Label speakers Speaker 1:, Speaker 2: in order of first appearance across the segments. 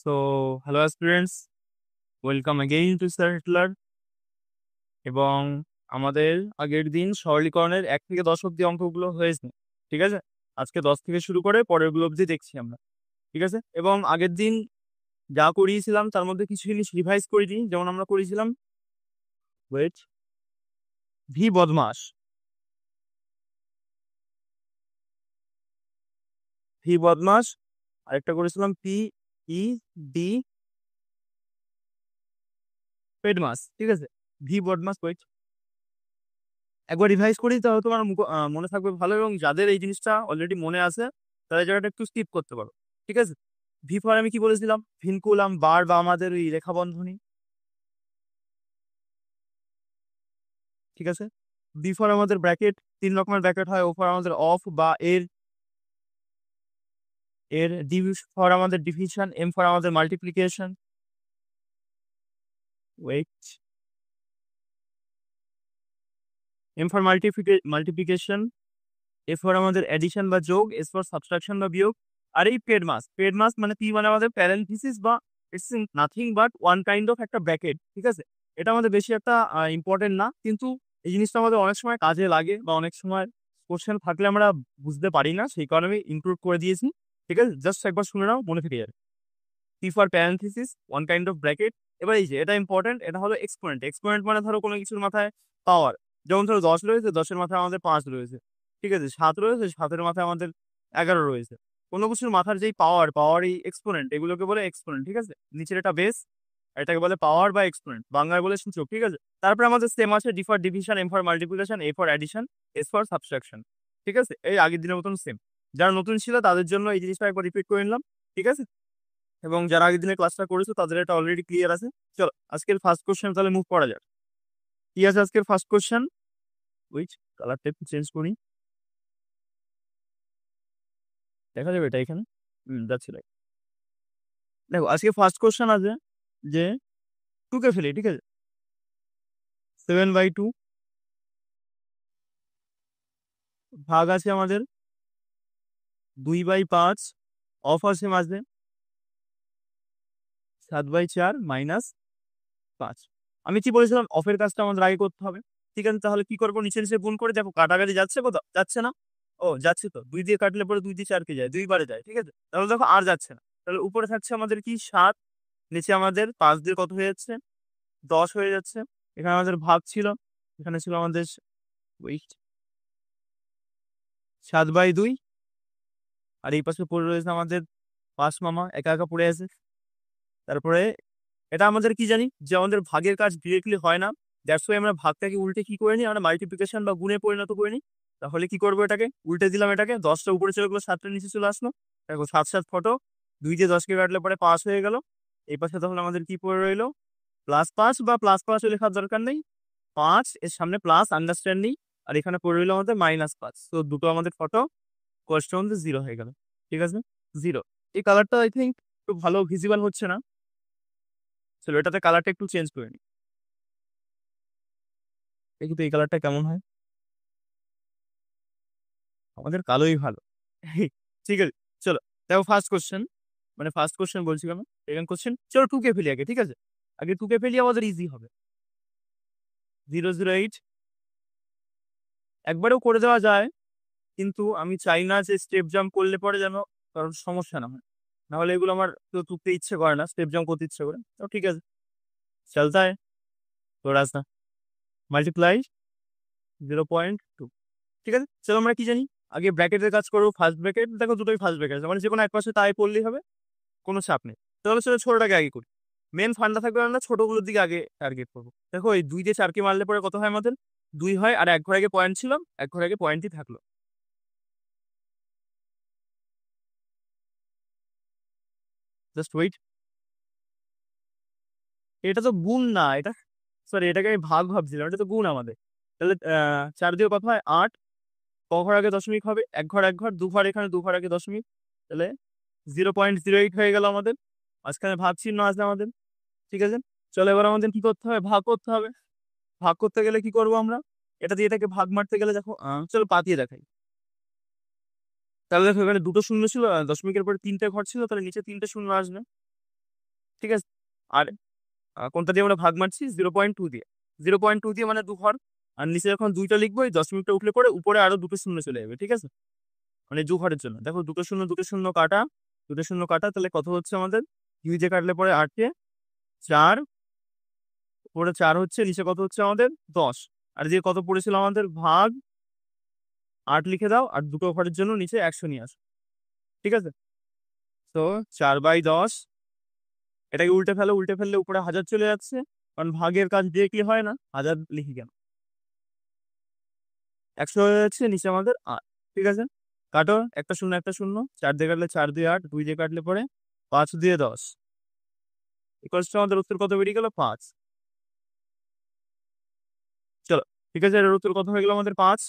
Speaker 1: So hello students, welcome again to Shuttler. এবং আমাদের আগের দিন সরলীকরণের 1 থেকে 10 অব্দি অঙ্কগুলো হয়েছে, ঠিক আছে। আজকে 10 থেকে শুরু করে পরেরগুলো অব্দি দেখছি আমরা, ঠিক আছে। এবং আগের দিন যা করিয়েছিলাম তার মধ্যে কিছু জিনিস রিভাইজ করে দিই। যেমন আমরা করেছিলাম ওয়েট ভি বদমাস, ভি বদমাস। আরেকটা করেছিলাম পি ই ডি পেডমাস, ঠিক আছে। ভি বদমাস ওয়েট একবার রিভাইজ করি তাহলে তোমার মনে থাকবে ভালো, এবং যাদের এই জিনিসটা অলরেডি মনে আছে তারা এই জায়গাটা একটু স্কিপ করতে পারো, ঠিক আছে। ভি ফর আমি কি বলেছিলাম? ভিনকুলাম বার বা আমাদের ওই রেখা বন্ধনী, ঠিক আছে। বি ফর আমাদের ব্র্যাকেট, 3 রকমের ব্র্যাকেট হয়। ও ফর আমাদের অফ বা এর এর ডি ফর আমাদের ডিভিশন, এম ফর আমাদের multiplication, wait M for multiplication, A for আমাদের অ্যাডিশন বা যোগ, এস ফর সাবট্রাকশন বা বিয়োগ। আর এই পেড মাস মানে পি মানে আমাদের প্যারেনথিসিস বা it's nothing but one kind of একটা ব্র্যাকেট, ঠিক আছে। এটা আমাদের বেশি একটা ইম্পর্টেন্ট না, কিন্তু এই জিনিসটা আমাদের অনেক সময় কাজে লাগে বা অনেক সময় কোশ্চেন থাকলে আমরা বুঝতে পারি না, সেই কারণে আমি ইনক্লুড করে দিয়েছি, ঠিক আছে। জাস্ট একবার শুনে নাও, মনে থেকে যাবে। P for parenthesis, one kind of bracket. এবার এই যে এটা ইম্পর্টেন্ট, এটা হলো এক্সপোনেন্ট। এক্সপোনেন্ট মানে ধরো কোনো কিছুর মাথায় পাওয়ার, যেমন ধরো 10 রয়েছে, 10-এর মাথায় আমাদের 5 রয়েছে, ঠিক আছে। 7 রয়েছে, 7-এর মাথায় আমাদের 11 রয়েছে। কোনো কিছুর মাথার যেই পাওয়ার এই এক্সপোনেন্ট, এগুলোকে বলে এক্সপোনেন্ট, ঠিক আছে। নিচের এটা বেস, এটাকে বলে পাওয়ার বা এক্সপোনেন্ট, বাংলায় বলে সূচক, ঠিক আছে। তারপরে আমাদের সেম আছে D for division, M for multiplication, A for addition, S for subtraction, ঠিক আছে। এই আগের দিনের মতন সেম। যারা নতুন ছিল তাদের জন্য এই জিনিসটা একবার রিপিট করে নিলাম, ঠিক আছে। এবং যারা আগের দিনের ক্লাসটা করেছো তাদের এটা অলরেডি ক্লিয়ার আছে। চলো আজকের ফার্স্ট কোশ্চেন তাহলে মুভ করা যাক। কি আছে আজকের ফার্স্ট কোশ্চেন? উইচ কালারটা একটু চেঞ্জ করি, দেখা যাবে এটা এখানে। যাচ্ছে লাইক। দেখো আজকে ফার্স্ট কোশ্চেন আছে যে 2 কে ফেলি, ঠিক আছে। 7/2 ভাগ আছে আমাদের 2/5, অফ আছে মাঝে 7/4 -5। আমি কি বলেছিলাম? অফের কাজটা আমাদের আগে করতে হবে, ঠিক আছে। তাহলে কি করবো? নিচে নিচে গুণ করে দেখো কাটাকাটি যাচ্ছে, কোথাও যাচ্ছে না। ও যাচ্ছে তো, 2 দিয়ে কাটলে পরে 2 দিয়ে 4 কে যায়, 2 বারে যায়, ঠিক আছে। তাহলে দেখো আর যাচ্ছে না। তাহলে উপরে থাকছে আমাদের কি 7, নিচে আমাদের 5 দিয়ে কত হয়ে যাচ্ছে? 10 হয়ে যাচ্ছে। এখানে আমাদের ভাগ ছিল, এখানে ছিল আমাদের ওয়েট 7/2। আর এই পাশে পড়ে রয়েছে আমাদের 5 মামা একা একা পড়ে আছে। তারপরে এটা আমাদের কি জানি যে আমাদের ভাগের কাজ ডিরেক্টলি হয় না, দ্যাটস ওয়াই আমরা ভাগটাকে উল্টে কি করে নিই, আমরা মাল্টিপ্লিকেশন বা গুণে পরিণত করে নিই। তাহলে কি করবো? এটাকে উল্টে দিলাম, এটাকে 10টা উপরে চলে গেলো, 7টা নিচে চলে আসলো। দেখো 7 7 ফটো, 2 দিয়ে 10কে কাটলে পরে 5 হয়ে গেল। এই পাশে তাহলে আমাদের কি পড়ে রইলো? +5 বা +5 লেখার দরকার নেই, 5 এর সামনে প্লাস আন্ডারস্ট্যান্ডিং। আর এখানে পড়ে রইলো আমাদের -5, তো দুটো আমাদের ফটো করেসপন্ড 0 হয়ে গেল, ঠিক আছে। 0। এই কালারটা আই থিঙ্ক একটু ভালো ভিজিবল হচ্ছে না, চলো এটাতে কালারটা একটু চেঞ্জ করে নিই, দেখি তো এই কালারটা কেমন হয়। আমাদের কালোই ভালো। ঠিক আছে, চলো। দেখো ফার্স্ট কোশ্চেন, মানে ফার্স্ট কোশ্চেন বলছি কেন, সেকেন্ড কোশ্চেন। চলো 2 কে ফেলি আগে, ঠিক আছে। আগে 2 কে ফেলি, আমাদের ইজি হবে। 0 0 8 একবারেও করে দেওয়া যায়, কিন্তু আমি চাই না যে স্টেপ জাম্প করলে পরে যেন কারণ সমস্যা না হয়। নাহলে এগুলো আমার তো তুলতে ইচ্ছে করে না, স্টেপ জাম্প করতে ইচ্ছে করে, তো ঠিক আছে চলতা है। তো রাজনা মাল্টিপ্লাই 0.2, ঠিক আছে। চলো আমরা কি জানি, আগে ব্র্যাকেটের কাজ করবো। ফার্স্ট ব্র্যাকেট দেখো দুটোই ফার্স্ট ব্র্যাকেট আছে, মানে যে কোনো এক পাশে তাই পড়লেই হবে, কোনো চাপ নেই। তাহলে চলো ছোটটাকে আগে করি। মেন ফান্ডা থাকবে, আমরা ছোটগুলোর দিকে আগে টার্গেট করবো। দেখো এই 2 দিয়ে 4কে মারলে পরে কত হয় আমাদের? 2 হয়। আর এক ঘর আগে পয়েন্ট ছিল, এক ঘর আগে পয়েন্টই থাকলো। জাস্ট ওয়েট, এটা তো গুণ না, এটা সরি, এটাকে আমি ভাগ ভাবছিলাম, এটা তো গুণ আমাদের। তাহলে 4 দিয়ে কত হয়? 8। ক ঘর আগে দশমিক হবে? এক ঘর এক ঘর, দু ঘর এখানে, দু ঘর আগে দশমিক। তাহলে 0.08 হয়ে গেল আমাদের। মাঝখানে ভাগ চিহ্ন আছে আমাদের, ঠিক আছে। চলো এবার আমাদের কি করতে হবে? ভাগ করতে হবে। ভাগ করতে গেলে কি করব আমরা? এটা দিয়ে এটাকে ভাগ মারতে গেলে দেখো, চলো পাতিয়ে দেখাই। তাহলে দেখো এখানে দুটো শূন্য ছিল, দশমিকের পরে 3টে ঘর ছিল, তাহলে নিচে 3টে শূন্য আসবে। ঠিক আছে। আর কোনটা দিয়ে আমরা ভাগ মারছি 0.2 দিয়ে। 0.2 দিয়ে মানে 2 ঘর। আর নিচে যখন 2টা লিখবো এই দশমিকটা উঠলে পরে উপরে আরো দুটো শূন্য চলে যাবে, ঠিক আছে। মানে 2 ঘরের জন্য দেখো দুটো শূন্য কাটা, দুটো শূন্য কাটা, তাহলে কত হচ্ছে আমাদের 2 দিয়ে কাটলে পরে 8 4, উপরে 4 হচ্ছে, নিচে কত হচ্ছে আমাদের 10। আর যে কত পড়েছিল আমাদের ভাগ 8 লিখে দাও, আর দুটো ঘরের জন্য নিচে 100 নিয়ে আসো, ঠিক আছে। তো 4/10, এটাকে উল্টে ফেলো, উল্টে ফেললে উপরে 1000 চলে যাচ্ছে, কারণ ভাগের কাজ দিয়ে কি হয় না, 1000 লিখি কেন, 100 হয়ে যাচ্ছে, নিচে আমাদের 8, ঠিক আছে। কাটো, একটা শূন্য একটা শূন্য, 4 দিয়ে কাটলে 4 দিয়ে 8, 2 দিয়ে কাটলে পরে 5 দিয়ে 10, ইকুয়ালস টু আমাদের উত্তর কত বেরিয়ে গেল 5। চলো, ঠিক আছে, এর উত্তর কত হয়ে গেল আমাদের 5।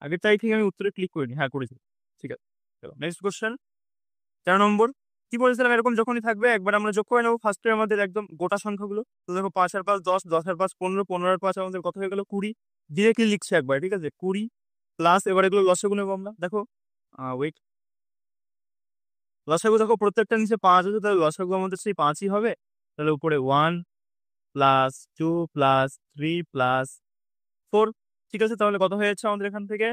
Speaker 1: আগেরটাই ঠিক আমি উত্তরে ক্লিক করিনি, হ্যাঁ করেছি, ঠিক আছে। চলো নেক্সট কোশ্চেন, 13 নম্বর। কি বলেছিলাম, এরকম যখনই থাকবে একবার আমরা যোগ করে নেবো ফার্স্টে আমাদের একদম গোটা সংখ্যাগুলো। তো দেখো 5 আর 5 10, 10 আর 5 15, 15 আর 5 আমাদের কত হয়ে গেল 20। ডিরেক্টলি লিখছে একবার, ঠিক আছে, 20 প্লাস, এবার এগুলো লসাগু নেবো আমরা, দেখো ওয়েট, লসাগু দেখো প্রত্যেকটা নিচে 5 আছে, তাহলে লসাগু আমাদের সেই 5ই হবে। তাহলে উপরে 1 প্লাস 2 প্লাস 3 প্লাস 4, ঠিক আছে। তাহলে কত হয়ে যাচ্ছে আমাদের এখান থেকে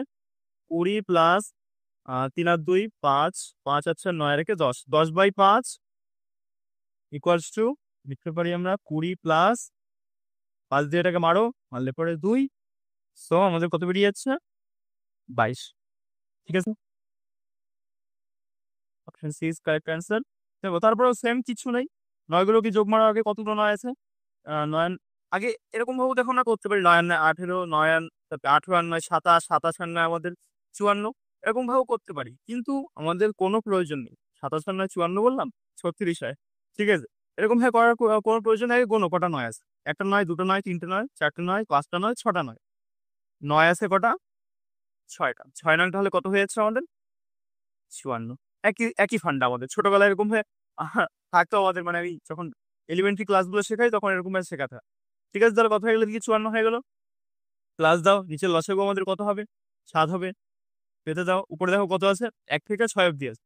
Speaker 1: 20 প্লাস 3 আর 2 5, 5 আর 4 9 রেখে 10, 10/5 ইকুয়ালস টু, লিখতে পারি আমরা 20 প্লাস 5 দিয়ে এটাকে মারো, মারলে পরে 2, সো আমাদের কত বেরিয়ে যাচ্ছে 22, ঠিক আছে। Option C is correct answer. দেখো তারপরেও সেম কিছু নেই, নয়গুলো কি যোগ মারার আগে কতগুলো নয় আছে, 9 আগে এরকম ভাবে দেখো আমরা করতে পারি, 9 আর 9 18, 9 আর 18 আর 9 27, 27 আর 9 আমাদের 54, এরকম ভাবেও করতে পারি, কিন্তু আমাদের কোনো প্রয়োজন নেই। 27 আর 9 54 বললাম, 36 হয়, ঠিক আছে। এরকম ভাবে করার কোনো প্রয়োজন নেই, কোনো কটা নয় আছে, একটা নয়, দুটো নয়, তিনটে নয়, চারটে নয়, পাঁচটা নয়, ছটা নয়, নয় আছে কটা, 6টা, 6 নং তাহলে কত হয়ে যাচ্ছে আমাদের 54। একই একই ফান্ডা আমাদের ছোটবেলায় এরকম ভাবে থাকতো আমাদের, মানে আমি যখন এলিমেন্টারি ক্লাসগুলো শেখাই তখন এরকম ভাবে শেখাতে হয়, ঠিক আছে। তাহলে কত হয়ে গেলো, দিকে 54 হয়ে গেল, প্লাস দাও, নিচের লসাগু আমাদের কত হবে 7 হবে, পেতে দাও, উপরে দেখো কত আছে 1 থেকে 6 অব্দি আছে,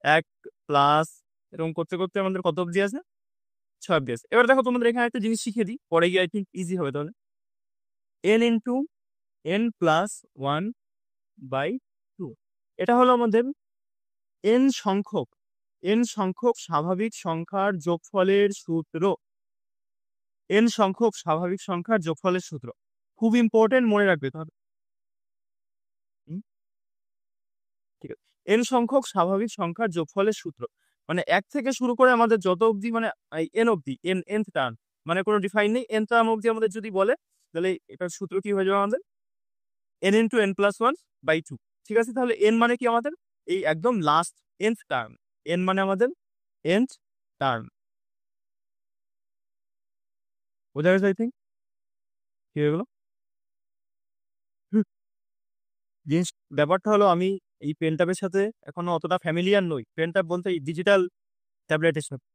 Speaker 1: 1 প্লাস, এরকম করতে করতে আমাদের কত অব্দি আছে 6 অব্দি আছে। এবার দেখো তোমাদের এখানে একটা জিনিস শিখিয়ে দিই, পরে গিয়ে আই থিঙ্ক ইজি হবে। তাহলে n ইন্টু n প্লাস 1/2, এটা হলো আমাদের n সংখ্যক স্বাভাবিক সংখ্যার যোগফলের সূত্র। n সংখ্যক স্বাভাবিক সংখ্যার যোগফলের সূত্র খুব ইম্পর্টেন্ট, মনে রাখবে তাহলে। ঠিক আছে, n সংখ্যক স্বাভাবিক সংখ্যার যোগফলের সূত্র মানে 1 থেকে শুরু করে আমাদের যত অবধি, মানে n অবধি, nth টার্ম, মানে কোনো ডিফাইন নেই, n টার্ম অবধি আমাদের যদি বলে, তাহলে এটার সূত্র কি হয়ে যাবে আমাদের n ইন্টু n প্লাস 1/2, ঠিক আছে। তাহলে n মানে কি আমাদের এই একদম লাস্ট nth টার্ম, n মানে আমাদের nth টার্ম, বোঝা গেছে আই থিঙ্ক, কি হয়ে গেলো। জিনিস ব্যাপারটা হলো আমি এই পেন ট্যাবের সাথে এখনো অতটা ফ্যামিলিয়ার নই, পেন ট্যাব বলতে এই ডিজিটাল ট্যাবলেটের সাথে,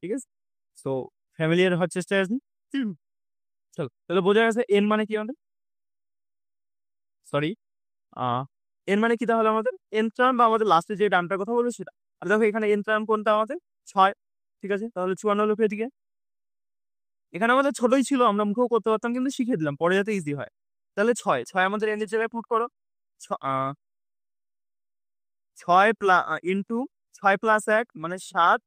Speaker 1: ঠিক আছে। সো ফ্যামিলিয়ার হওয়ার চেষ্টায় আছি। হুম, চলো তাহলে বোঝা গেছে এন মানে কি আমাদের, সরি, এন মানে কি তাহলে আমাদের এন টার্ম, বা আমাদের লাস্টে যে টার্মটার কথা বলবো সেটা। আর দেখো এখানে এন টার্ম কোনটা আমাদের 6, ঠিক আছে। তাহলে 54 হলো এদিকে, এখানে আমাদের ছোটই ছিল, আমরা মুখেও করতে পারতাম, কিন্তু শিখিয়ে দিলাম পরে যাতে ইজি হয়। তাহলে 6, 6 আমাদের এন এর জায়গায় পুট করো, 6 ইন্টু 6 প্লাস 1 মানে 7,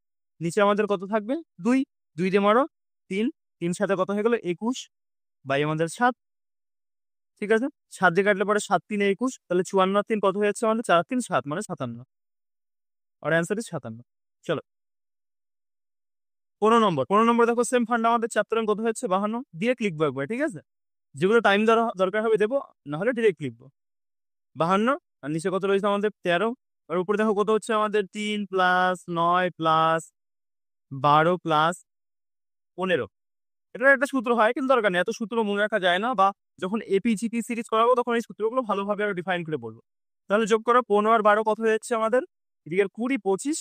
Speaker 1: নিচে আমাদের কত থাকবে 2, 2 দিয়ে মারো 3, 3 সাথে কত হয়ে গেল 21 বাই আমাদের 7, ঠিক আছে। 7 দিয়ে কাটলে পরে 7 3 21, তাহলে 54 আর 3 কত হয়ে যাচ্ছে আমাদের 4 আর 3 7 মানে 57, আর অ্যান্সার ইজ 57। চলো 15 নম্বর, 15 নম্বর দেখো সেম ফান্ড আমাদের চ্যাপ্টার কত হচ্ছে 52, ডিরেক্ট লিখবো একবার, ঠিক আছে। যেগুলো টাইম দরকার হবে দেবো, না হলে ডিরেক্ট লিখবো 52। আর নিচে কত রয়েছে আমাদের 13, আর উপরে দেখো কত হচ্ছে আমাদের 3 প্লাস 9 প্লাস 12 প্লাস 15। এটার একটা সূত্র হয়, কিন্তু দরকার নেই, এত সূত্র মনে রাখা যায় না, বা যখন এপিজিপি সিরিজ করাবো তখন এই সূত্রগুলো ভালোভাবে আরো ডিফাইন করে বলবো। তাহলে যোগ করো 15 আর 12 কত হয়ে যাচ্ছে আমাদের এদিকে 20 25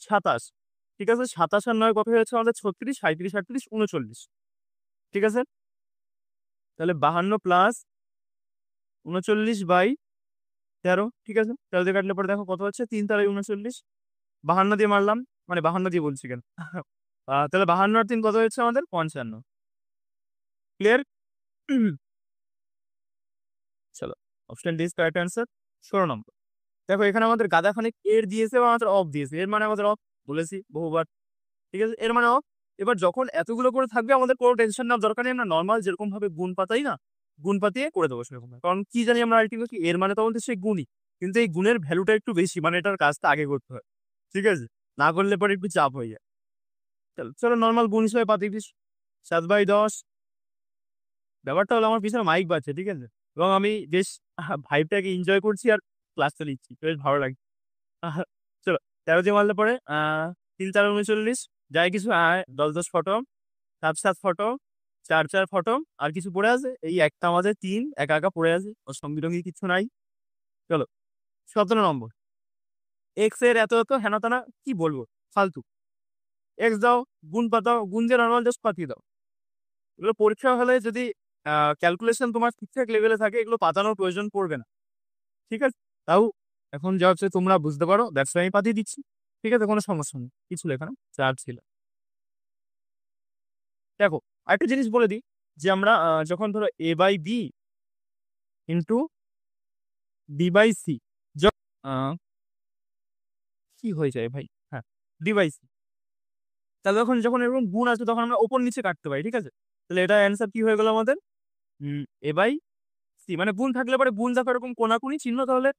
Speaker 1: 27, ঠিক আছে। 27 আর 9 কত হয়ে যাচ্ছে আমাদের 36 37 38 39, ঠিক আছে। তাহলে 52 প্লাস 39/13, ঠিক আছে। তাহলে দিয়ে কাটলে পরে দেখো কত হচ্ছে 3 তারাই 39, 52 দিয়ে মারলাম, মানে 52 দিয়ে বলছি কেন? তাহলে 52 আর 3 কত হচ্ছে আমাদের? 55। ক্লিয়ার? চলো, option D is correct answer. 16 নম্বর। দেখো এখানে আমাদের গাদাখানেক এর দিয়েছে এবং আমাদের অফ দিয়েছে। এর মানে আমাদের অফ বলেছি বহুবার। ঠিক আছে? এর মানে অফ। এবার যখন এতগুলো করে থাকবে আমাদের কোনো টেনশন নেওয়ার দরকার নেই। আমরা নরমাল যেরকম ভাবে গুণ পাতাই না? গুণ পাতিয়ে করে দেবো সেরকম। কারণ কি জানি আমরা আল্টিমেটলি এর মানে তো আমাদের সেই গুণই। কিন্তু এই গুণের ভ্যালুটা একটু বেশি। মানে এটার কাজটা আগে করতে হয়। ঠিক আছে? না করলে পরে একটু চাপ হয়ে যায়। চলো নরমাল গুণ হিসেবে পাতি দিস। 7/10। ব্যাপারটা হলো আমার পিছনে মাইক বাজছে। ঠিক আছে? এবং আমি বেশ ভাইবটাকে এনজয় করছি আর ক্লাসটা নিচ্ছি। বেশ ভালো লাগছে। আহা, চলো 13 দিয়ে মারলে পরে 3 4 39 যাই কিছু 10 10 ফটো, 7 7 ফটো, 4 4 ফটো, আর কিছু পড়ে আছে এই একটা আমাদের 3 একা একা পড়ে আছে, ওর সঙ্গী টঙ্গি কিছু নাই। চলো 17 নম্বর। এক্স এর এত এত হেনা তেনা কি বলবো, ফালতু। এক্স দাও, গুণ পাতাও, গুণ দিয়ে নর্মাল জাস্ট পাঠিয়ে দাও। এগুলো পরীক্ষা হলে যদি ক্যালকুলেশন তোমার ঠিকঠাক লেভেলে থাকে এগুলো পাতানোর প্রয়োজন পড়বে না। ঠিক আছে? তাও এখন যা হচ্ছে তোমরা বুঝতে পারো, দ্যাটস আমি পাঠিয়ে দিচ্ছি। ঠিক আছে? কোনো সমস্যা নেই। কি ছিল এখানে? 4 ছিল। দেখো আরেকটা জিনিস বলে দিই, যে আমরা যখন ধরো a/b ইন্টু d/c, কি হয়ে যায় ভাই, হ্যাঁ, d/c, তাহলে যখন যখন এরকম গুণ আছে তখন আমরা ওপর নিচে কাটতে পারি। ঠিক আছে? তাহলে এটা অ্যান্সার কি হয়ে গেল আমাদের? a/c, মানে গুণ থাকলে পরে গুণ দেখো এরকম কোনাকুনি চিহ্ন, তাহলে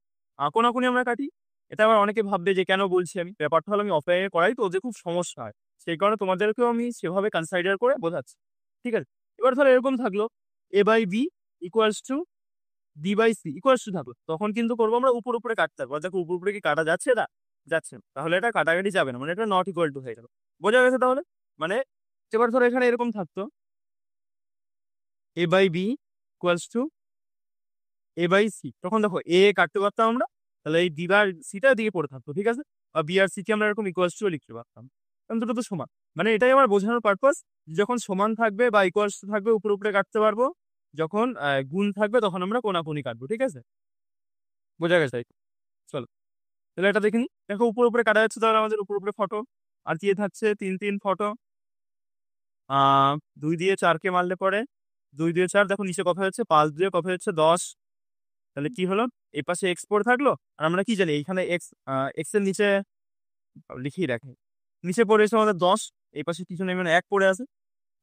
Speaker 1: কোনাকুনি আমরা কাটি। এটা আবার অনেকে ভাববে যে কেন বলছি আমি, ব্যাপারটা হলো আমি অফলাইনে করাই তো, যে খুব সমস্যা হয়, সেই কারণে তোমাদেরকেও আমি সেভাবে কনসিডার করে বোঝাচ্ছি। ঠিক আছে? এবার ধরো এরকম থাকলো a/b equals to d/c equals to থাকলো, তখন কিন্তু করবো আমরা উপর উপরে কাটতে পারবো। দেখো উপর উপরে কি কাটা যাচ্ছে? না যাচ্ছে না, তাহলে এটা কাটাকাটি যাবে না, মানে এটা নট ইকুয়াল টু হয়ে গেল। বোঝা গেছে তাহলে? মানে এবার ধরো এখানে এরকম থাকতো a/b ইকুয়ালস টু a/c, তখন দেখো এ কাটতে পারতাম আমরা, তাহলে এই ডি আর সিটা দিকে পড়ে থাকতো। ঠিক আছে? বা বি আর সি কে আমরা এরকম ইকুয়ালস টু লিখতে পারতাম, কারণ দুটো তো সমান। মানে এটাই আমার বোঝানোর পারপাস, যখন সমান থাকবে বা ইকুয়ালস টু থাকবে উপরে উপরে কাটতে পারবো, যখন গুণ থাকবে তখন আমরা কোনাকুনি কাটবো। ঠিক আছে? বোঝা গেছে? চলো তাহলে এটা দেখে নিই। দেখো উপরে উপরে কাটা যাচ্ছে, তাহলে আমাদের উপরে উপরে ফটো আর দিয়ে থাকছে 3 3 ফটো। 2 দিয়ে 4 কে মারলে পরে 2 2 4, দেখো নিচে কত হচ্ছে, 5 দিয়ে কত হচ্ছে 10। তাহলে কি হলো, এই পাশে এক্স পড়ে থাকলো, আর আমরা কি জানি এইখানে এক্স, এক্স এর নিচে লিখিয়ে রাখি, নিচে পড়ে এসে আমাদের 10, এই পাশে কিছু নেই মানে 1 পড়ে আছে।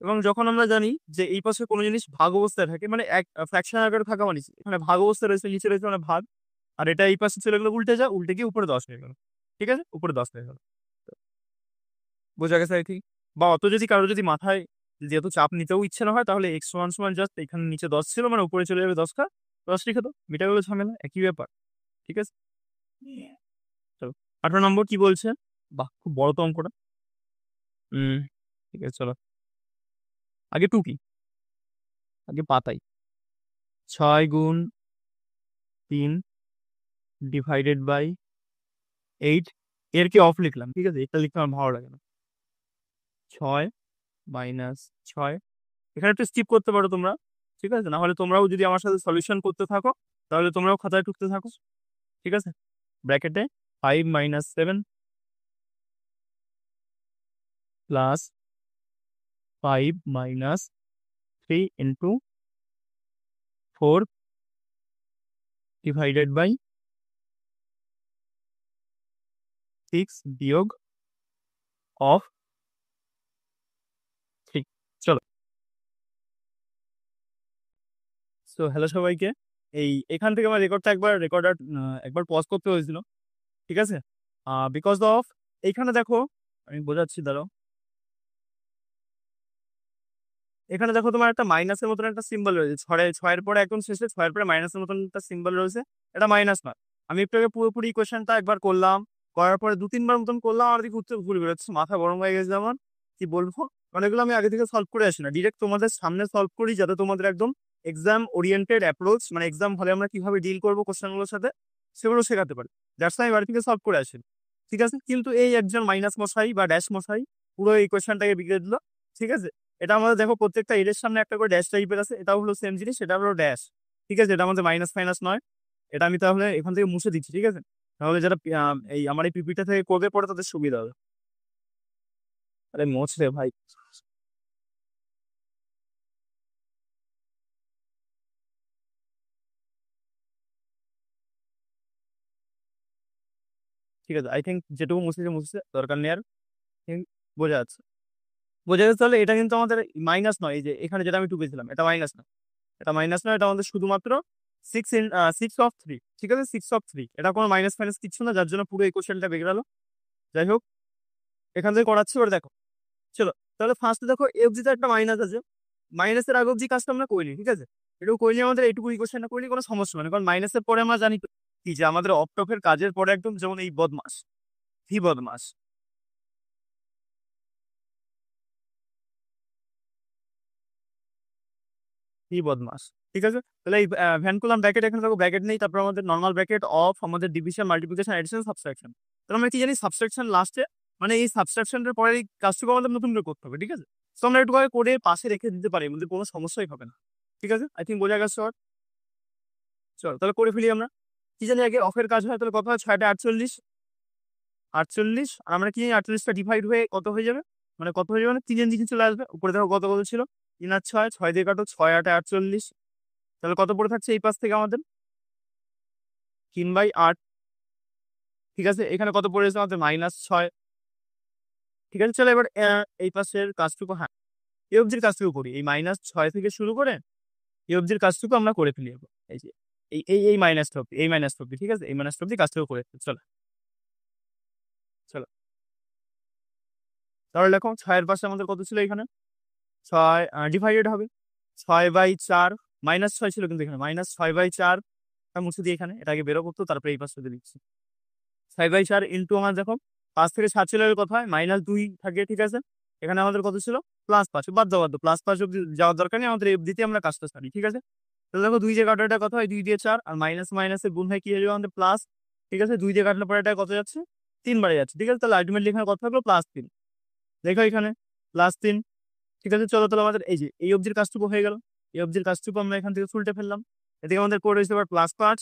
Speaker 1: এবং যখন আমরা জানি যে এই পাশে কোনো জিনিস ভাগ অবস্থায় থাকে, মানে এক ফ্র্যাকশন আকারে থাকা মানে কি? এখানে ভাগ অবস্থায় রয়েছে, নিচে রয়েছে মানে ভাগ, আর এটা এই পাশে চলে গেলে উল্টে যায়, উল্টে গিয়ে উপরে 10 হয়ে গেল। ঠিক আছে? উপরে 10 হয়ে গেল। বোঝা গেছে আর কি? বা অত যদি কারো যদি মাথায় যেহেতু চাপ নিতেও ইচ্ছে না হয়, তাহলে এক্স সমান সমান জাস্ট এখানে নিচে 10 ছিল মানে উপরে চলে যাবে 10 টা, 10 লিখে দাও, মিটা গেলো ঝামেলা, একই ব্যাপার। ঠিক আছে? চলো 18 নম্বর কি বলছে? বাহ, খুব বড় তো অঙ্কটা। হুম, ঠিক আছে চলো, আগে টু কি, আগে পাতাই। 6 × 3 ডিভাইডেড বাই 8, এর কি অফ লিখলাম। ঠিক আছে? এটা লিখতে আমার ভালো লাগে না। 6 - 6, এখানে একটু স্কিপ করতে পারো তোমরা। ঠিক আছে? না হলে তোমরাও যদি আমার সাথে সলিউশন করতে থাকো, তাহলে তোমরাও খাতায় টুকতে থাকো। ঠিক আছে? ব্র্যাকেটে 5 - 7 প্লাস 5 - 3 ইন্টু 4 ডিভাইডেড বাই 6 বিয়োগ অফ 3। চলো, সো হ্যালো সবাইকে। এখান থেকে আমার রেকর্ডটা একবার পজ করতে হয়েছিল। ঠিক আছে? বিকজ অফ এইখানে দেখো, আমি বোঝাচ্ছি দাঁড়াও। এখানে দেখো তোমার একটা মাইনাসের মতন একটা সিম্বল রয়েছে, ছয়ের পরে একদম শেষে ছয়ের পরে মাইনাসের মতন একটা সিম্বল রয়েছে, এটা মাইনাস না। আমি একটু আগে পুরোপুরি ইকুয়েশনটা একবার করলাম, করার পরে 2 3 বার মতন করলাম, আর দিকে উত্তর ভুল বেরোচ্ছে, মাথা গরম হয়ে গেছে আমার, কি বলবো। মানে এগুলো আমি আগে থেকে সলভ করে আসি না, ডিরেক্ট তোমাদের সামনে সলভ করি, যাতে তোমাদের একদম এক্সাম ওরিয়েন্টেড অ্যাপ্রোচ, মানে এক্সাম হলে আমরা কিভাবে ডিল করবো কোশ্চেনগুলোর সাথে, সেগুলো শেখাতে পারি। দ্যাটস আমি বাড়ি থেকে সলভ করে আসি। ঠিক আছে? কিন্তু এই একজন মাইনাস মশাই বা ড্যাশ মশাই পুরো এই কোয়েশ্চেনটাকে বিগড়ে দিল। ঠিক আছে? এটা আমাদের দেখো প্রত্যেকটা এর সামনে একটা করে ড্যাশ টাইপের আছে, এটাও হলো সেম জিনিস, এটা হলো ড্যাশ। ঠিক আছে? এটা আমাদের মাইনাস ফাইনাস নয়। এটা আমি তাহলে এখান থেকে মুছে দিচ্ছি। ঠিক আছে? তাহলে যারা এই আমার এই পিপিটা থেকে করবে পরে তাদের সুবিধা হবে। আরে মোচ রে ভাই। ঠিক আছে, আই থিঙ্ক যেটুকু মুছেছে মুছেছে, দরকার নেই আর। think বোঝা যাচ্ছে, বোঝা যাচ্ছে। তাহলে এটা কিন্তু আমাদের মাইনাস নয়, এই যে এখানে যেটা আমি টুকেছিলাম এটা মাইনাস না, এটা মাইনাস নয়, এটা আমাদের শুধুমাত্র 6/3, ঠিক আছে, 6/3, এটা কোনো মাইনাস ফাইনাস কিছু না, যার জন্য পুরো এই কোশ্চেনটা বেরিয়ে গেল। যাই হোক, এখান থেকে করাচ্ছি, ওটা দেখো। চলো, তাহলে ফার্স্টে দেখো এফ তে একটা মাইনাস আছে, মাইনাসের আগে অব্দি কাজটা আমরা করিনি, ঠিক আছে, এটুকু করলে আমাদের এইটুকু ইকুয়েশনটা করলে কোনো সমস্যা নেই, কারণ মাইনাসের পরে আমরা জানি তো কি, যে আমাদের অপটপের কাজের পরে একদম যেমন এই বদমাস, ভি বদমাস, ভি বদমাস, ঠিক আছে। তাহলে এই ভ্যান কলাম ব্র্যাকেট, এখানে দেখো ব্র্যাকেট নেই, তারপর আমাদের নর্মাল ব্র্যাকেট অফ আমাদের ডিভিশন মাল্টিপ্লিকেশন এডিশন সাবট্রাকশন। তাহলে আমরা কি জানি সাবট্রাকশন লাস্টে, মানে এই সাবট্রাকশনের পরে এই কাজটুকু আমাদের নতুন করে করতে হবে, ঠিক আছে। তো আমরা একটু আগে করে পাশে রেখে দিতে পারি, আমাদের কোনো সমস্যাই হবে না, ঠিক আছে। আই থিঙ্ক বোঝা গেছে আর। চলো তাহলে করে ফেলি আমরা। কি জানি আগে অফের কাজ হয়, তাহলে কত হয়, 6/48, 48, আর আমরা কি জানি 48টা ডিভাইড হয়ে কত হয়ে যাবে, মানে কত হয়ে যাবে, মানে 3-এর দিকে চলে আসবে। উপরে দেখো কত কত ছিল, 3 আর 6, 6 দিয়ে কাটো, 6/8 = 48। তাহলে কত পড়ে থাকছে এই পাশ থেকে আমাদের, 3/8, ঠিক আছে। এখানে কত পড়েছে আমাদের, -6, ঠিক আছে। চলো এবার এই পাশের কাজটুকু, হ্যাঁ এই অবধির কাজটুকু করি, এই -6 থেকে শুরু করে এই অবধির কাজটুকু আমরা করে ফেলি এবার। এই যে এই মাইনাসটা অব্দি, এই মাইনাসটা অব্দি, ঠিক আছে, এই মাইনাসটা অব্দি কাজটুকু করে ফেলি। চলো চলো, তাহলে দেখো 6-এর পাশে আমাদের কত ছিল এখানে, 6 ডিভাইডেড হবে 6/4, -6 ছিল কিন্তু এখানে, -6/4 মুছে দিয়ে এখানে এটা আগে বেরো করতো, তারপরে এই পাশে দিচ্ছি 6/4 ইন্টু আমার দেখো 5 থেকে 7 চলে গেলে কথা হয়, -2 থাকে, ঠিক আছে। এখানে আমাদের কত ছিল, +5, বাদ দাও বাদ দাও, +5 অব্দি যাওয়ার দরকার নেই, আমাদের এফ দিতে আমরা কাজটা সারি, ঠিক আছে। তাহলে দেখো 2 দিয়ে কাটাটা কত হয়, 2 দিয়ে 4, আর মাইনাস মাইনাসের গুণ হয় কি হয়ে যাবে আমাদের প্লাস, ঠিক আছে। 2 দিয়ে কাটলে পরে এটা কত যাচ্ছে, 3 বারে যাচ্ছে, ঠিক আছে। তাহলে আলটিমেটলি এখানে কত থাকলো, +3, দেখো এখানে +3, ঠিক আছে। চলো তাহলে আমাদের এই যে এই অবধির কাজটুকু হয়ে গেল, এই অবধির কাজটুকু আমরা এখান থেকে উল্টে ফেললাম। এদিকে আমাদের করে রয়েছে এবার +5,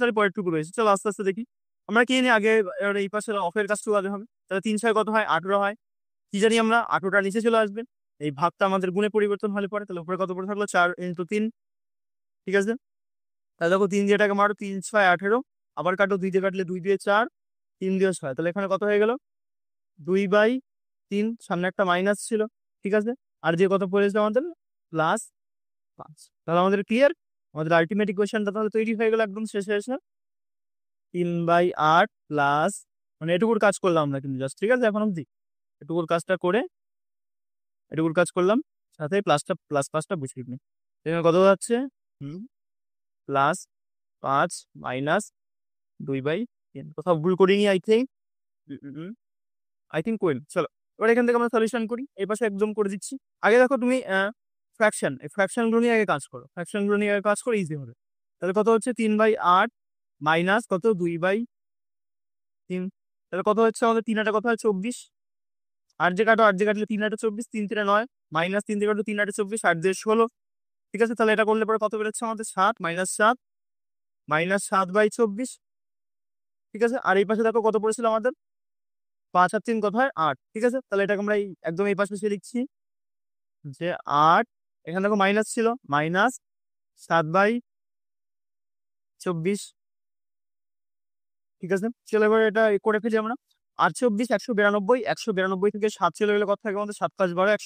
Speaker 1: আর পরেরটুকু রয়েছে। চলো আস্তে আস্তে দেখি আমরা কি জানি আগে, এবার এই পাশে অফের কাজটুকু আগে হবে। তাহলে 3-6 কত হয়, 18 হয়, কি জানি আমরা, 18টা নিচে চলে আসবে, এই ভাগটা আমাদের গুণে পরিবর্তন হলে পরে, তাহলে উপরে কত পড়ে থাকলো, 4 × 3, ঠিক আছে। তাহলে দেখো 3 দিয়ে এটাকে মারো, 3-6 18, আবার কাটো, 2 দিয়ে কাটলে 2 দিয়ে 4, 3 দিয়ে 6, তাহলে এখানে কত হয়ে গেল, 2/3, সামনে একটা মাইনাস ছিল, ঠিক আছে। আর যে কত পড়েছে আমাদের, +5। তাহলে আমাদের ক্লিয়ার, আমাদের আলটিমেট ইকুয়েশনটা তাহলে তৈরি হয়ে গেল একদম শেষে এসে, 3/8 প্লাস, মানে এটুকুর কাজ করলাম আমরা কিন্তু জাস্ট, ঠিক আছে, এখন অব্দি এটুকুর কাজটা করে, এটুকুর কাজ করলাম, সাথে প্লাসটা +5টা বসিয়ে দিই। এখানে কত যাচ্ছে, +5 -2/3, কোথাও ভুল করিনি আই থিঙ্ক, কোয়েল। চলো এবার এখান থেকে আমরা সলিউশন করি, এই পাশে একদম করে দিচ্ছি। আগে দেখো তুমি ফ্র্যাকশন, এই ফ্র্যাকশন গুলো নিয়ে আগে কাজ করো, ফ্র্যাকশন গুলো নিয়ে আগে কাজ করে ইজি হবে। তাহলে কত হচ্ছে, 3/8 মাইনাস কত, 2/3, তাহলে কত হচ্ছে আমাদের, 3-8 কত হয়, 24, 8 যে কাটো, 8 যে কাটলে 3-8 24, 3-3 9, -3 দিয়ে কাটো, 3-8 24, 8 দিয়ে 16, ঠিক আছে। তাহলে এটা করলে পরে কত বেরোচ্ছে আমাদের, 7 -7, -7/24, ঠিক আছে। আর এই পাশে দেখো কত পড়েছিল আমাদের, 5 আর 3 কত হয়, 8, ঠিক আছে। তাহলে এটাকে আমরা একদম এই পাশে বসিয়ে লিখছি যে 8, এখানে দেখো মাইনাস ছিল, -7/24, ঠিক আছে। চলো এবার এটা করে ফেলি আমরা, 8 24 192, 192 থেকে 7 চলে গেলে কত থাকে আমাদের, 7×5 =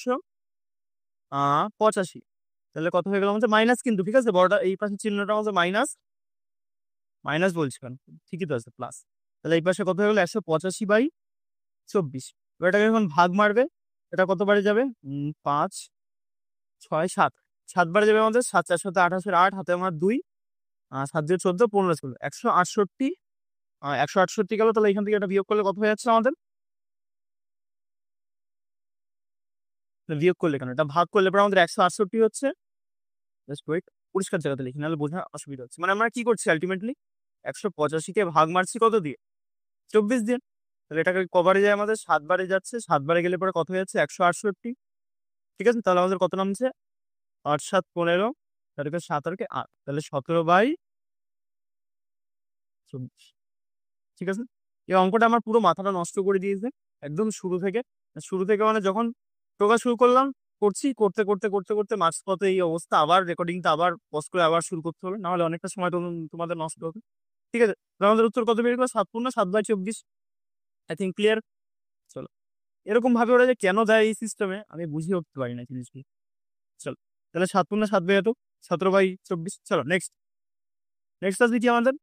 Speaker 1: 185, তাহলে কত হয়ে গেল আমাদের, মাইনাস কিন্তু, ঠিক আছে, বড়টা এই পাশে চিহ্নটা আমাদের মাইনাস, মাইনাস বলছি কেন, ঠিকই তো আছে প্লাস। তাহলে এই পাশে কত হয়ে গেল, 185/24, এবার এটাকে যখন ভাগ মারবে, এটা কতবারে যাবে, 5 6 7, 7 বারে যাবে আমাদের, 7 4 7 28, 8 হাতে আমার 2, 7 দিয়ে 14, 15 ছিল, 168, 168 গেল। তাহলে এখান থেকে এটা বিয়োগ করলে কত হয়ে যাচ্ছে আমাদের, বিয়োগ করলে কেন, এটা ভাগ করলে পরে আমাদের 168 হচ্ছে, জাস্ট ওয়েট, পরিষ্কার জায়গাতে লিখি, নাহলে বোঝা অসুবিধা হচ্ছে। মানে আমরা কি করছি আলটিমেটলি, 185-কে ভাগ মারছি কত দিয়ে, 24 দিয়ে। তাহলে এটাকে কবারে যায় আমাদের, 7 বারে যাচ্ছে, 7 বারে গেলে পরে কত হয়ে যাচ্ছে, 168, ঠিক আছে। তাহলে আমাদের কত নামছে, 8 7 15, তাদেরকে 7 আর 8, তাহলে 17/24, ঠিক আছে। এই অঙ্কটা আমার পুরো মাথাটা নষ্ট করে দিয়েছে, একদম শুরু থেকে মানে যখন টোকা শুরু করলাম, করতে মাঝপথে এই অবস্থা, আবার রেকর্ডিংটা আবার পজ করে আবার শুরু করতে হবে, নাহলে অনেকটা সময় তোমাদের নষ্ট হবে। ঠিক আছে, তো আমাদের উত্তর কত বের করলো? 7×7/24। I think clear. চলো, এরকম ভাবে ওরা যে কেন দেয় এই সিস্টেমে আমি বুঝিয়ে উঠতে পারি না জিনিসগুলো। চলো, তাহলে 7×7/2 17/24। চলো নেক্সট আসবে কি আমাদের?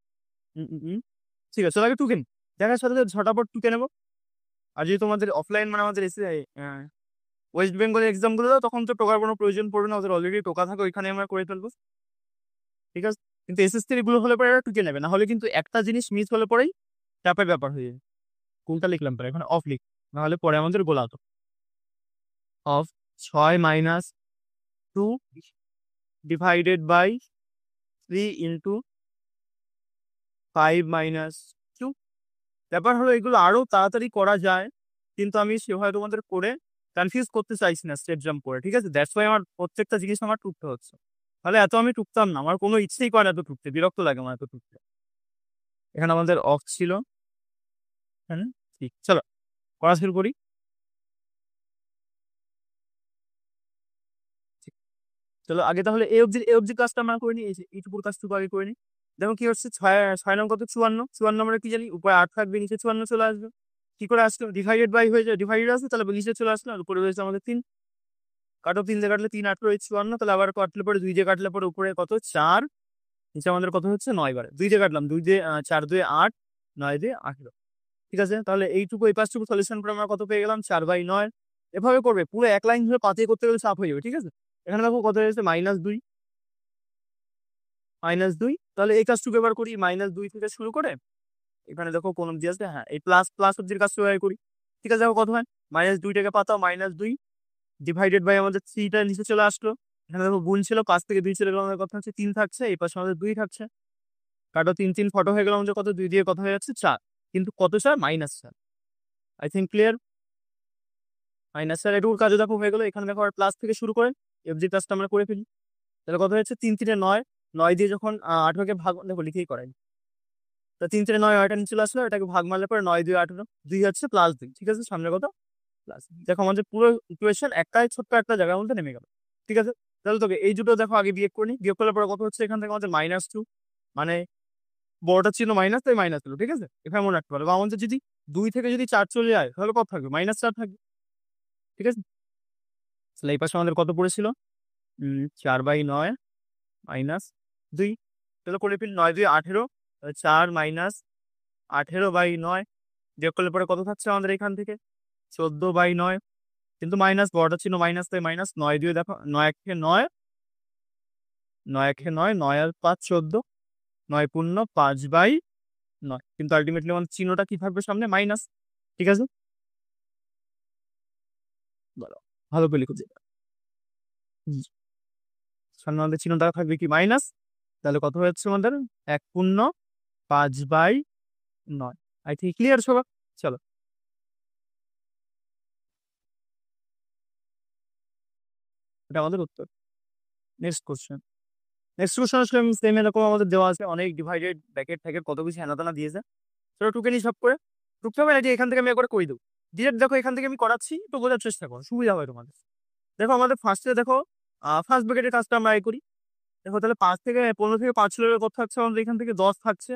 Speaker 1: ঠিক আছে, চলো আগে টুকে নি। দেখার সাথে সাথে ঝটাপট টুকে নেবো। আর যদি তোমাদের অফলাইন মানে আমাদের এসে ওয়েস্ট বেঙ্গলের এক্সাম গুলো দাও, তখন তো টোকার কোনো প্রয়োজন পড়বে না, ওদের অলরেডি টোকা থাকে, ওইখানে আমরা করে ফেলবো। ঠিক আছে, কিন্তু এসএসসি গুলো হলে পরে এরা টুকে নেবে, না হলে কিন্তু একটা জিনিস মিস হলে পরেই চাপের ব্যাপার হয়ে যায়। কোনটা লিখলাম পরে? এখন অফ লিখ, নাহলে পরে আমাদের গোলাতো। অফ 6 - 2 /3 × 5 - 2। ব্যাপার হলো এগুলো আরো তাড়াতাড়ি করা যায়, কিন্তু আমি সেভাবে তোমাদের করে কনফিউজ করতে চাইছি না স্টেপ জাম্প করে। ঠিক আছে, দ্যাটস ওয়াই আমার প্রত্যেকটা জিনিস আমার টুকতে হচ্ছে। তাহলে এত আমি টুকতাম না, আমার কোনো ইচ্ছেই করে না এত টুকতে, বিরক্ত লাগে আমার এত টুকতে। এখানে আমাদের অফ ছিল। হ্যাঁ, ঠিক, চলো করা শুরু করি। চলো আগে তাহলে এ অবধি কাজটা আমরা করে নিই, এইটুকুর কাজটুকু আগে করে নিই। দেখো কি হচ্ছে, 6 নং কত? 54। আমরা কি জানি? উপরে 8 থাকবে, নিচে 54 চলে আসবে। কি করে আসলো? ডিভাইডেড বাই হয়ে যায়, ডিভাইডেড আসবে, তাহলে নিচে চলে আসলো, আর উপরে রয়েছে আমাদের 3। কাটো 3 দিয়ে কাটলে 3 8 রয়েছে 54, তাহলে আবার কাটলে পরে 2 দিয়ে কাটলে পরে উপরে কত? 4, নিচে আমাদের কত হচ্ছে? 9 বারে 2 দিয়ে কাটলাম, 2 দিয়ে 4 2 8, 9 দিয়ে 18। ঠিক আছে, তাহলে এইটুকু এই পাঁচটুকু সলিউশন করে আমরা কত পেয়ে গেলাম? 4/9। এভাবে করবে, পুরো এক লাইন ধরে পাতিয়ে করতে গেলে চাপ হয়ে যাবে। ঠিক আছে, এখানে দেখো কত হয়েছে? -2। -2, তাহলে এই কাজটুকু এবার করি। -2 থেকে শুরু করে এখানে দেখো কোন অব্দি আসবে? হ্যাঁ, এই প্লাস প্লাস অব্দির কাজ শুরু করি। ঠিক আছে, দেখো কত হয়? -2টাকে পাতাও, -2 ডিভাইডেড বাই আমাদের 3টা নিচে চলে আসলো। এখানে দেখো গুণ ছিল, 5 থেকে 2 চলে গেল, আমাদের কথা হচ্ছে 3 থাকছে, এই পাশে আমাদের 2 থাকছে। কাটো 3 3 ফটো হয়ে গেল আমাদের কত? 2 দিয়ে কথা হয়ে যাচ্ছে 4, কিন্তু কত 4? -4। I think clear. -4 এটুকুর কাজও দেখো হয়ে গেল। এখানে দেখো আর প্লাস থেকে শুরু করে এফজি কাজটা আমরা করে ফেলি। তাহলে কত হয়েছে? 3 3 9, 9 দিয়ে যখন 18কে ভাগ, দেখো লিখেই করাই, তো 3 3 9 9টা নিচে চলে আসলো, এটাকে ভাগ মারলে পরে 9 2 18, 2 হচ্ছে +2। ঠিক আছে, সামনে কত? প্লাস। দেখো আমাদের পুরো ইকুয়েশন একটাই ছোট্ট একটা জায়গার মধ্যে নেমে গেল। ঠিক আছে, তাহলে তোকে এই দুটো দেখো আগে বিয়োগ করি। বিয়োগ করলে পরে কত হচ্ছে? এখান থেকে আমাদের -2, মানে বড়টা ছিল মাইনাস, তাই মাইনাস হলো। ঠিক আছে, এখানে মনে রাখতে পারো। বা আমাদের যদি 2 থেকে যদি 4 চলে যায়, তাহলে কত থাকবে? -4 থাকবে। ঠিক আছে, তাহলে এই পাশে আমাদের কত পড়েছিল? 4/9 -2। তাহলে করে ফেল, 9 2 18, 4 - 18/9 বিয়োগ করলে পরে কত থাকছে আমাদের এখান থেকে? 14/9, কিন্তু মাইনাস, বড়টা ছিল মাইনাস, তাই মাইনাস। 9 দিয়ে দেখো, 9 1 9, 9 1 9, 9 আর 5 14, 9 পূর্ণ 5/9, কিন্তু আলটিমেটলি আমাদের চিহ্নটা কি থাকবে সামনে? মাইনাস। ঠিক আছে, বলো ভালো করে লিখো যে সামনে আমাদের চিহ্নটা থাকবে কি? মাইনাস। তাহলে কত হচ্ছে আমাদের? 1 পূর্ণ 5/9। আই থিঙ্ক ক্লিয়ার সবার। চলো, এটা আমাদের উত্তর। Next question. আসলে সেম এরকম আমাদের দেওয়া আছে, অনেক ডিভাইডেড ব্র্যাকেট থেকে কত কিছু হেনাতেনা দিয়েছে। সেটা টুকে নিই সব করে। টুকতে হবে না যে এখান থেকে আমি একবার করে দেবো ডিরেক্ট। দেখো এখান থেকে আমি করাচ্ছি, তো বোঝার চেষ্টা করো, সুবিধা হয় তোমাদের। দেখো আমাদের ফার্স্টে দেখো, ফার্স্ট ব্র্যাকেটের কাজটা আমরা করি। দেখো তাহলে 5 থেকে 15 থেকে 5 লেভেল কত থাকছে আমাদের? এখান থেকে 10 থাকছে।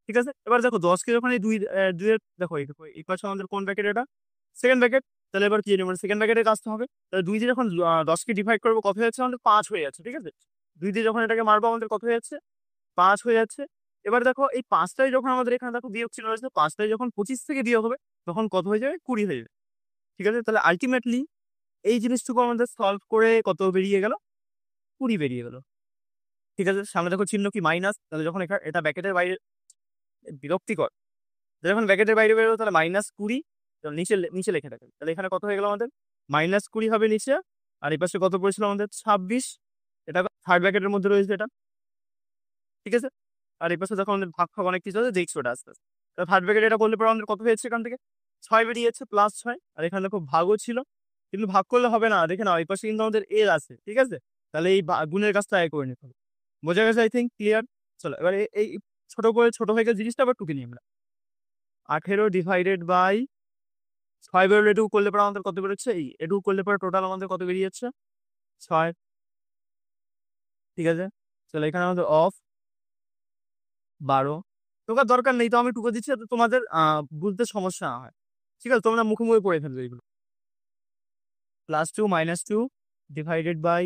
Speaker 1: ঠিক আছে, এবার দেখো 10কে যখন এই দুইয়ের দেখো এই পাশে আমাদের কোন ব্র্যাকেট? এটা সেকেন্ড ব্র্যাকেট। তাহলে এবার কি মানে সেকেন্ড ব্র্যাকেটের কাজটা হবে। তাহলে 2 দিয়ে যখন 10কে ডিভাইড করবো, কত হয়ে যাচ্ছে আমাদের? 5 হয়ে যাচ্ছে। ঠিক আছে, 2 দিয়ে যখন এটাকে মারবো আমাদের কত হয়ে যাচ্ছে? 5 হয়ে যাচ্ছে। এবার দেখো এই 5টাই যখন আমাদের এখানে দেখো বিয়োগ চিহ্ন রয়েছে, 5টাই যখন 25 থেকে বিয়োগ হবে, তখন কত হয়ে যাবে? 20 হয়ে যাবে। ঠিক আছে, তাহলে আলটিমেটলি এই জিনিসটুকু আমাদের সলভ করে কত বেরিয়ে গেল? 20 বেরিয়ে গেল। ঠিক আছে, সামনে দেখো চিহ্ন কি? মাইনাস। তাহলে যখন এটা ব্যাকেটের বাইরে, বিরক্তিকর, যখন ব্যাকেটের বাইরে বেরোবে তাহলে -20, নিচে নিচে লিখে রাখবে। তাহলে এখানে কত হয়ে গেল আমাদের? -20 হবে নিচে, আর এই পাশে কত পড়েছিল আমাদের? 26। এটা থার্ড ব্যাকেটের মধ্যে রয়েছে এটা। ঠিক আছে, আর এই পাশে যখন আমাদের ভাগ ভাগ অনেক কিছু আছে, দেখছো ওটা আস্তে আস্তে। থার্ড ব্র্যাকেট এটা করলে পরে আমাদের কত হয়েছে? এখান থেকে 6 বেরিয়েছে, +6। আর এখানে দেখো ভাগও ছিল, কিন্তু ভাগ করলে হবে না, দেখে নাও এই পাশে কিন্তু আমাদের এর আছে। ঠিক আছে, তাহলে এই গুণের কাজটা আগে করে নিতে হবে। বোঝা গেছে? I think clear. চলো এবার এই ছোট করে ছোট হয়ে গেছে জিনিসটা আবার টুকে নিই আমরা। 18 / 6 বেরোলে এটুকু করলে পরে আমাদের কত বেরোচ্ছে? এটুকু করলে পরে টোটাল আমাদের কত বেরিয়ে যাচ্ছে? 6। ঠিক আছে, চলো এখানে আমাদের অফ 12। তোকার দরকার নেই, তো আমি টুকু দিচ্ছি যাতে তোমাদের বুঝতে সমস্যা না হয়। ঠিক আছে, তোমরা মুখে মুখে পড়ে ফেলবে এগুলো। +2 -2 ডিভাইডেড বাই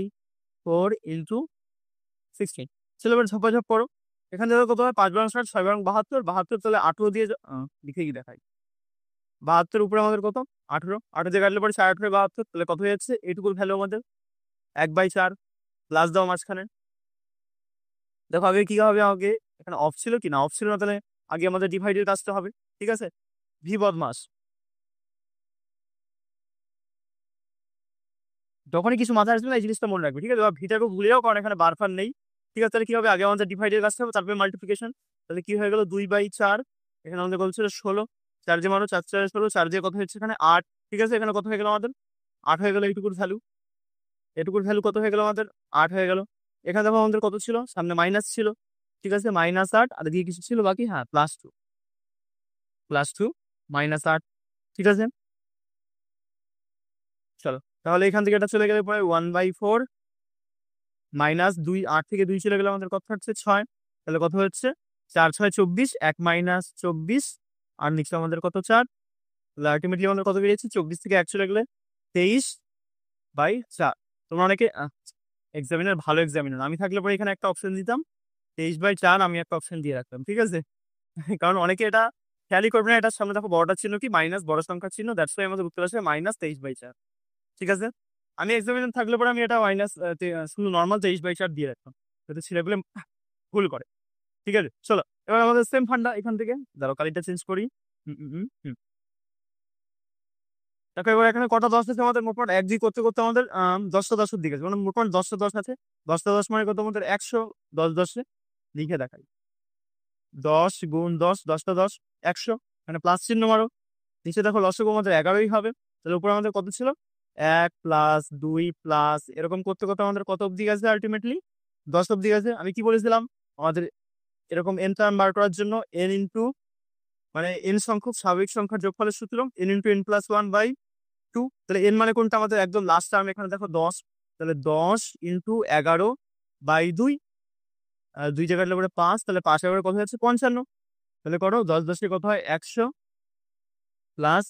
Speaker 1: 4 ইন্টু 16। চলো এবার ঝপাঝপ করো। এখান থেকে কত হয়? 5 বারং 60, 6 বারং 72, 72 তাহলে 18 দিয়ে লিখে কি দেখাই? 72 উপরে আমাদের কত? 18, 18 দিয়ে কাটলে পরে 4 8 72, তাহলে কত হয়ে যাচ্ছে? এইটুকুর ভ্যালু আমাদের 1/4 প্লাস দাও মাঝখানে। দেখো আগে কি হবে? আগে এখানে অফ ছিল কি না? অফ ছিল না, তাহলে আগে আমাদের ডিভাইডের কাজটা হবে। ঠিক আছে, ভি বদমাস, যখনই কিছু মাথায় আসবে না এই জিনিসটা মনে রাখবে। ঠিক আছে, ভিটাকে ভুলে যাও, কারণ এখানে বারফার নেই। ঠিক আছে, তাহলে কি হবে? আগে আমাদের ডিভাইডের কাজটা হবে, তারপরে মাল্টিপ্লিকেশন। তাহলে কি হয়ে গেল? 2/4। এখানে আমাদের কত ছিল? 16। 4 যে মারো, 4 4 16, 4 দিয়ে কত হচ্ছে এখানে? 8। ঠিক আছে, এখানে কত হয়ে গেল আমাদের? 8 হয়ে গেল। এইটুকুর ভ্যালু, এটুকুর ভ্যালু কত হয়ে গেল আমাদের? 8 হয়ে গেল। এখানে দেখো আমাদের কত ছিল? সামনে মাইনাস ছিল। ঠিক আছে, -8 আর দিয়ে কিছু ছিল বাকি? হ্যাঁ, +2, +2 -8। ঠিক আছে, চলো তাহলে এখান থেকে এটা চলে গেলে পরে 1/4 -2, 8 থেকে 2 চলে গেলে আমাদের কত থাকছে? 6। তাহলে কত হচ্ছে? 4 6 24, 1 -24 আর নিচে আমাদের কত? 4। তাহলে আলটিমেটলি আমাদের কত বেরিয়েছে? 24 থেকে 1 চলে গেলে 23/4। তোমরা অনেকে এক্সামিনার, ভালো এক্সামিনার, আমি থাকলে পরে এখানে একটা অপশন দিতাম 23/4, আমি একটা অপশন দিয়ে রাখতাম। ঠিক আছে, কারণ অনেকে এটা খেয়ালই করবে না। এটার সামনে দেখো বড়টার চিহ্ন কি? মাইনাস, বড় সংখ্যার চিহ্ন, দ্যাটস ওয়াই আমাদের উত্তর আসে -23/4। ঠিক আছে, আমি এক্সামিনার থাকলে পরে আমি এটা মাইনাস শুধু নর্মাল 23/4 দিয়ে রাখতাম, যাতে ছেলেগুলো ভুল করে। ঠিক আছে, চলো এবার আমাদের সেম ফান্ডা এখান থেকে। দাঁড়াও কালিটা চেঞ্জ করি। দেখো এবার এখানে কটা 10 আছে আমাদের? মোটমাট 1 2 করতে করতে আমাদের 10টা 10-এর দিকে আছে, মানে মোটমাট 10টা 10 আছে। 10টা 10 মানে কত আমাদের? 100। 10 10-এ লিখে দেখাই। 10 গুণ 10, 10টা 10, 100। মানে প্লাস চিহ্ন মারো। নিচে দেখো লসাগু আমাদের 11ই হবে। তাহলে উপরে আমাদের কত ছিল? 1 প্লাস 2 প্লাস, এরকম করতে করতে আমাদের কত অব্দি গেছে? আলটিমেটলি 10 অব্দি গেছে। আমি কি বলেছিলাম? আমাদের এরকম এন টার্ম বার করার জন্য এন ইন্টু, মানে এন সংখ্যক স্বাভাবিক সংখ্যার যোগফলের সূত্র এন ইন্টু এন প্লাস 1/2। তাহলে এন মানে কোনটা? আমাদের একদম লাস্ট টার্ম, এখানে দেখো 10। তাহলে 10 ইন্টু 11/2, 2 জায়গায় পরে 5, তাহলে 5 এগারো কত হচ্ছে? 55। তাহলে করো 10 10 কত হয়? 100 প্লাস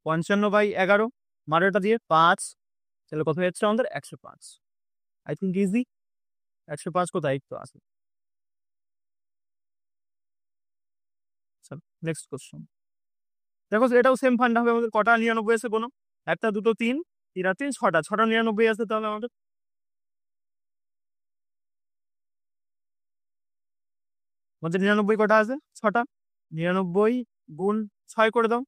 Speaker 1: 55/11, মারো এটা দিয়ে 5, তাহলে কত হচ্ছে আমাদের? 105। I think easy. 105 কোথায়? তো আছে। Next question. দেখো এটাও সেম ফান্ডা হবে আমাদের। কটা 99 আছে কোনো? 1টা 2টো 3, 3 আর 3 6টা, 6টা 99 আছে। তাহলে আমাদের আমাদের 99 কটা আছে? 6টা। 99 গুণ 6 করে দাও।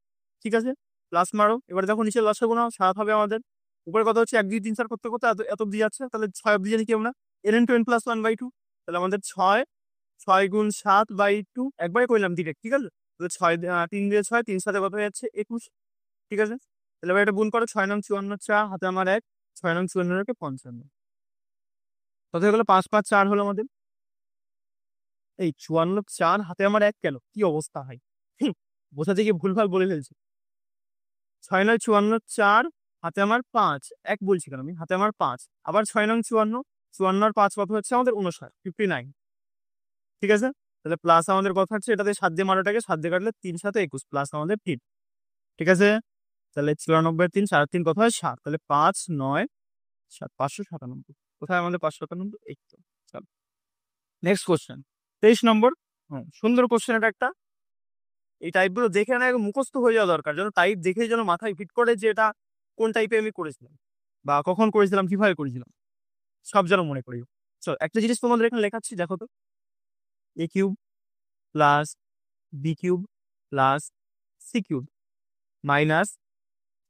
Speaker 1: ঠিক আছে, প্লাস মারো। এবার দেখো নিচে লসাগু নাও, 7 হবে আমাদের। উপরে কত হচ্ছে? 1 2 3 4 করতে করতে এত এত দিয়ে যাচ্ছে। তাহলে 6 অব্দি জানি কি আমরা? N into N plus 1/2। তাহলে আমাদের 6 6 গুণ 7/2 একবারে করলাম ডিরেক্ট। ঠিক আছে, তাহলে 6 3 দিয়ে 6, 3 সাথে কত হয়ে যাচ্ছে? 21। ঠিক আছে, তাহলে এবার এটা গুণ করো। 6 নং 54 4, হাতে আমার 1, 6 নং 54 55। কত হয়ে গেলো? 5 5 4 হলো আমাদের। এই 54 4, হাতে আমার 1 কেন? কি অবস্থা হয়! বোঝাতে গিয়ে ভুলভাল বলে ফেলছি। 6 নং 54 4, হাতে আমার 5, 1 বলছি কেন আমি? হাতে আমার 5, আবার 6 নং 54, 54 আর 5 কত হচ্ছে আমাদের? 59, 59। ঠিক আছে, তাহলে প্লাস আমাদের কত হচ্ছে? এটাতে 7 দিয়ে মারোটাকে 7 দিয়ে কাটলে 3 7 21 প্লাস আমাদের 3। ঠিক আছে, তাহলে 94 3 সাড়ে 3 কত হয়? 7। তাহলে 5 9 7, 597। কোথায় আমাদের 597? এই তো। চলো নেক্সট কোশ্চেন, 23 নম্বর। সুন্দর কোশ্চেন এটা একটা। এই টাইপগুলো দেখে না মুখস্থ হয়ে যাওয়া দরকার, যেন টাইপ দেখেই যেন মাথায় ফিট করে যে এটা কোন টাইপে আমি করেছিলাম বা কখন করেছিলাম, কিভাবে করেছিলাম, সব যেন মনে করি। চলো একটা জিনিস তোমাদের এখানে লেখাচ্ছি, দেখো তো। A cube plus B cube plus C cube minus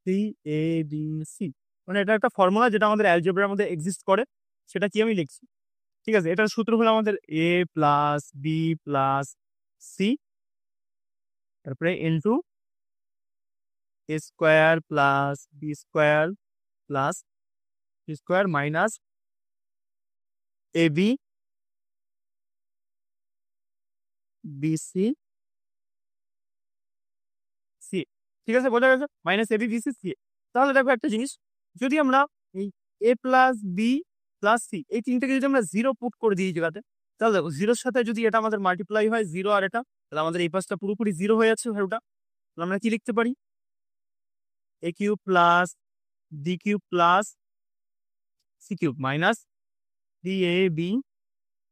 Speaker 1: 3ab, মানে এটা একটা ফর্মুলা যেটা আমাদের অ্যালজেব্রার মধ্যে এক্সিস্ট করে। সেটা কি আমি লিখছি। ঠিক আছে, এটার সূত্র হলো আমাদের A plus B plus C, তারপরে into A square plus B square plus C square minus A B B C C. ঠিক আছে, বোঝা গেছে? Minus A B B C C. তাহলে দেখো একটা জিনিস, যদি আমরা এই A plus B plus C এই তিনটাকে যদি আমরা জিরো পুট করে দিই এই জায়গাতে, তাহলে দেখো জিরোর সাথে যদি এটা আমাদের মাল্টিপ্লাই হয় জিরো আর এটা, তাহলে আমাদের এই পাশটা পুরোপুরি জিরো হয়ে যাচ্ছে ভ্যালুটা। তাহলে আমরা কি লিখতে পারি? A cube plus D cube plus C cube minus D A B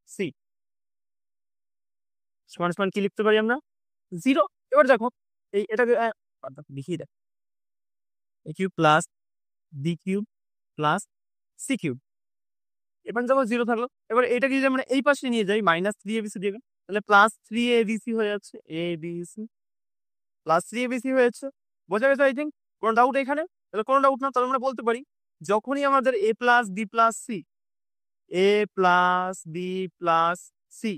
Speaker 1: C সমান সমান কি লিখতে পারি আমরা? জিরো। এবার দেখো এই এটাকে লিখিয়ে দেখ, A cube plus D cube plus C cube, এবার দেখো জিরো থাকলো। এবার এটাকে যদি আমরা এই পাশে নিয়ে যাই মাইনাস থ্রি এবিসি দিয়ে, তাহলে প্লাস থ্রি এবিসি হয়ে যাচ্ছে, এ বিসি প্লাস থ্রি এবিসি হয়ে যাচ্ছে। বোঝা গেছে আই থিঙ্ক? কোনো ডাউট এখানে? তাহলে কোনো ডাউট না, তাহলে আমরা বলতে পারি যখনই আমাদের A plus B plus C, A plus B plus C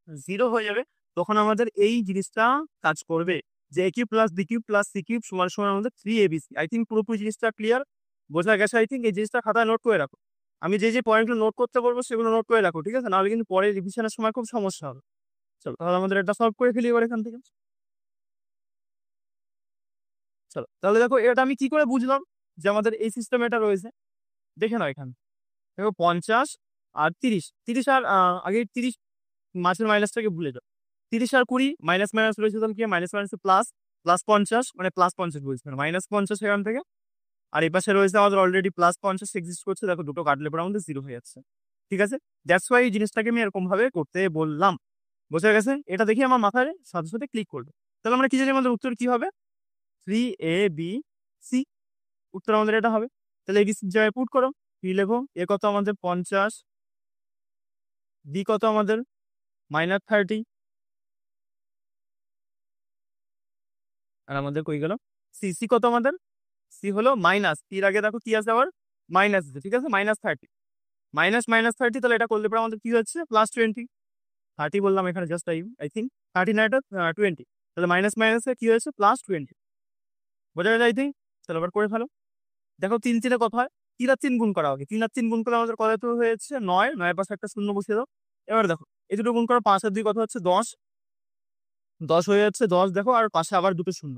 Speaker 1: zero হয়ে যাবে, তখন আমাদের এই জিনিসটা কাজ করবে যে A cube plus B cube plus C cube সমান সমান আমাদের থ্রি এবিসি। আই থিঙ্ক পুরোপুরি জিনিসটা ক্লিয়ার, বোঝা গেছে আই থিঙ্ক? এই জিনিসটা খাতায় নোট করে রাখো। আমি যে পয়েন্টগুলো নোট করতে বলবো সেগুলো নোট করে রাখো, ঠিক আছে? নাহলে কিন্তু পরে রিভিশনের সময় খুব সমস্যা হবে। চলো তাহলে আমাদের এটা সলভ করে ফেলি এবার এখান থেকে। চলো তাহলে দেখো এটা আমি কি করে বুঝলাম যে আমাদের এই সিস্টেমে এটা রয়েছে, দেখে নাও এখানে। দেখো 50 আর 30, 30 আর আগে 30 মাসের মাইনাসটাকে ভুলে যাও। 30 আর 20 মাইনাস মাইনাস রয়েছে, তাহলে কি মাইনাস মাইনাস প্লাস, প্লাস 50 মানে প্লাস 50 বলছি না, মাইনাস 50 এখান থেকে। আর এই পাশে রয়েছে আমাদের অলরেডি প্লাস 50 এক্সিস্ট করছে, দেখো দুটো কাটলে পরে আমাদের জিরো হয়ে যাচ্ছে। ঠিক আছে, দ্যাটস ওয়াই এই জিনিসটাকে আমি এরকম ভাবে করতে বললাম। বোঝা গেছে? এটা দেখি আমার মাথায় সাথে সাথে ক্লিক করবে। তাহলে আমরা কি জানি আমাদের উত্তর কি হবে? থ্রি এ বি সি, উত্তর আমাদের এটা হবে। তাহলে এই জায়গায় পুট করো, কি লেখো? এ কত আমাদের 50, বি কত আমাদের মাইনাস 30, আর আমাদের কই গেল সি? সি কত আমাদের? সি হলো মাইনাস, এর আগে দেখো কি আছে আবার মাইনাস আছে, ঠিক আছে? মাইনাস 30, মাইনাস মাইনাস 30, তাহলে এটা করলে পরে আমাদের কি হচ্ছে? প্লাস 20, 30 বললাম এখানে জাস্ট আই থিঙ্ক 30 না, এটা 20, তাহলে মাইনাস মাইনাসে কি হয়েছে? প্লাস 20। বোঝা গেছে আই থিঙ্ক? তাহলে আবার করে ফেলো। দেখো 3 3 কত হয়? 3 আর 3 গুণ করা হবে, 3 আর 3 গুণ করলে আমাদের কত হয়েছে? 9, 9 পাশে একটা শূন্য বসিয়ে দাও। এবার দেখো এই দুটো গুণ করো, 5 আর 2 কত হচ্ছে? 10, 10 হয়ে যাচ্ছে 10, দেখো আর পাশে আবার দুটো শূন্য,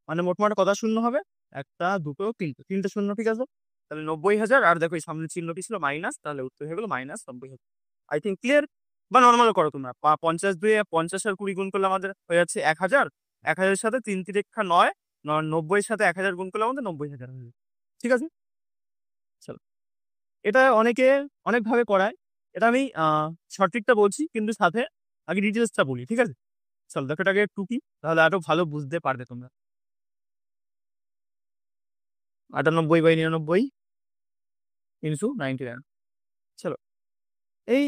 Speaker 1: মানে মোটমাট কত শূন্য হবে? একটা, দুটো, তিনটে, তিনটে শূন্য, ঠিক আছে? তাহলে 90,000, আর দেখো এই সামনে চিহ্নটি ছিল মাইনাস, তাহলে উত্তর হয়ে গেল মাইনাস 90,000। I think clear? বা নর্মাল করো তোমরা, 50 দিয়ে 50 আর 20 গুণ করলে আমাদের হয়ে যাচ্ছে 1000, 1000 সাথে 3 3 9, 90 সাথে 1000 গুণ করলে আমাদের 90,000 হয়ে যাবে। ঠিক আছে, চলো। এটা অনেকে অনেকভাবে করায়, এটা আমি সঠিকটা বলছি কিন্তু সাথে আগে ডিটেলসটা বলি, ঠিক আছে? চলো দেখো এটাকে একটু কি, তাহলে আরো ভালো বুঝতে পারবে তোমরা। 98/99 ইনটু 99। চলো এই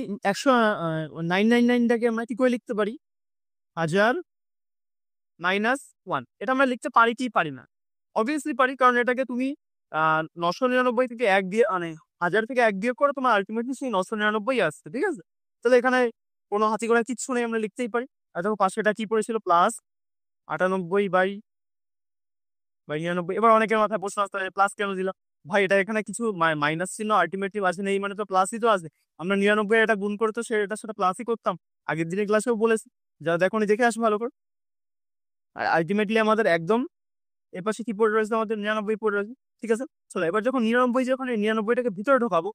Speaker 1: 999টাকে আমরা কি করে লিখতে পারি? 1000 মাইনাস 1, এটা আমরা লিখতে পারি কি পারি না? অবভিয়াসলি পারি, কারণ এটাকে তুমি 999 থেকে 1 দিয়ে, মানে 1000 থেকে 1 বিয়োগ করে তোমার আলটিমেটলি সেই 999 আসছে, ঠিক আছে? তাহলে এখানে কোনো হাতি ঘোড়া কিচ্ছু নেই, আমরা লিখতেই পারি। আর দেখো পাশে এটা কি পড়েছিল? প্লাস 98/99। এবার অনেকের মাথায় প্রশ্ন আসতে পারে প্লাস কেন দিলাম? ভাই এটা এখানে কিছু মাইনাস চিহ্ন আলটিমেটলি আছে নেই, মানে তো প্লাসই তো আছে। আমরা 99 এটা গুণ করে তো সে এটার সাথে প্লাসই করতাম, আগের দিনের ক্লাসেও বলেছি। যারা দেখো দেখে আসো ভালো করে। আর আলটিমেটলি আমাদের একদম এপাশে কি পড়ে রয়েছে? আমাদের 99 পড়ে রয়েছে, ঠিক আছে? চলো এবার যখন 99, যখন এই 99টাকে ভিতরে ঢোকাবো,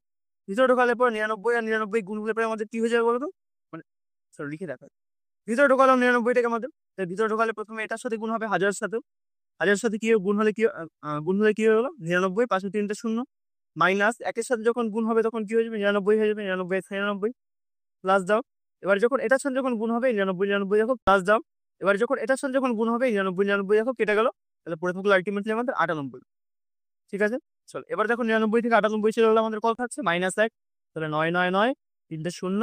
Speaker 1: ভিতরে ঢোকালে পর 99 আর 99 গুণ হলে পরে আমাদের কি হয়ে যাবে বলতো? মানে চলো লিখে দেখো, ভিতরে ঢোকালাম 99টাকে আমাদের, তাই ভিতরে ঢোকালে প্রথমে এটার সাথে গুণ হবে 1000 সাথে, 1000 সাথে কি গুণ হলে কি গুণ হলে কি হয়ে গেলো? 99, পাশে 3টে শূন্য, মাইনাস 1-এর সাথে যখন গুণ হবে তখন কি হয়ে যাবে? 99 হয়ে যাবে, 99/99 প্লাস দাও। এবার যখন এটার সাথে যখন গুণ হবে 99 99 দেখো প্লাস দাও। এবার যখন এটার সাথে যখন গুণ হবে 99 99 দেখো কেটে গেল, তাহলে পড়ে থাকলো আলটিমেটলি আমাদের 98। ঠিক আছে, চল এবার দেখো 99 থেকে 98 চলে গেলে আমাদের কত থাকছে? -1। তাহলে 9 9 9, 3টে শূন্য,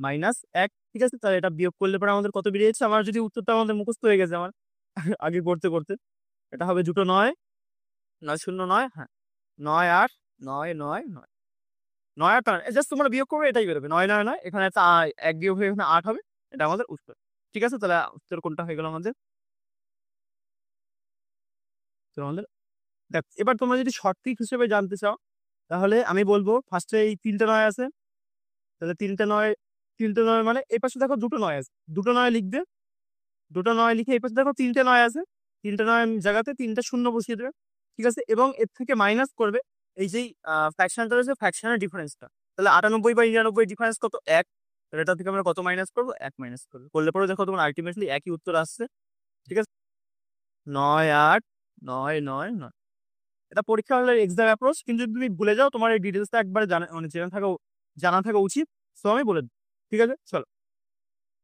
Speaker 1: -1, ঠিক আছে? তাহলে এটা বিয়োগ করলে পরে আমাদের কত বেরিয়েছে? আমার যদি উত্তরটা আমাদের মুখস্থ হয়ে গেছে আমার আগে করতে করতে, এটা হবে দুটো 9, 9 0 9, হ্যাঁ 9 8 9 9 9, 9 8 জাস্ট তোমরা বিয়োগ করবে এটাই বেরোবে 9 9 9, এখানে একটা 1 বিয়োগ হয়ে এখানে 8 হবে, এটা আমাদের উত্তর। ঠিক আছে, তাহলে উত্তর কোনটা হয়ে গেল আমাদের? তো আমাদের দেখ, এবার তোমরা যদি সঠিক হিসেবে জানতে চাও তাহলে আমি বলবো ফার্স্টে এই 3টে 9 আছে, তাহলে 3টে 9, 3টে 9 মানে এই পাশে দেখো দুটো 9 আছে, দুটো 9 লিখবে, দুটো 9 লিখে এই পাশে দেখো 3টে 9 আছে, 3টা 9 জায়গাতে 3টা শূন্য বসিয়ে দেবে। ঠিক আছে? এবং এর থেকে মাইনাস করবে এই যেই ফ্র্যাকশনটা রয়েছে ফ্র্যাকশনের ডিফারেন্সটা। তাহলে 98/99 ডিফারেন্স কত? 1। তাহলে এটা থেকে আমরা কত মাইনাস করব? 1 মাইনাস করব। করলে পরে দেখো তোমার আল্টিমেটলি একই উত্তর আসছে। ঠিক আছে? 9, 8, 9, 9, 9। এটা পরীক্ষা হলের এক্সাম অ্যাপ্রোচ, কিন্তু যদি তুমি ভুলে যাও তোমার এই ডিটেইলসটা একবার মানে জানা থাকা উচিত। সো আমি বলে দিই। ঠিক আছে? চলো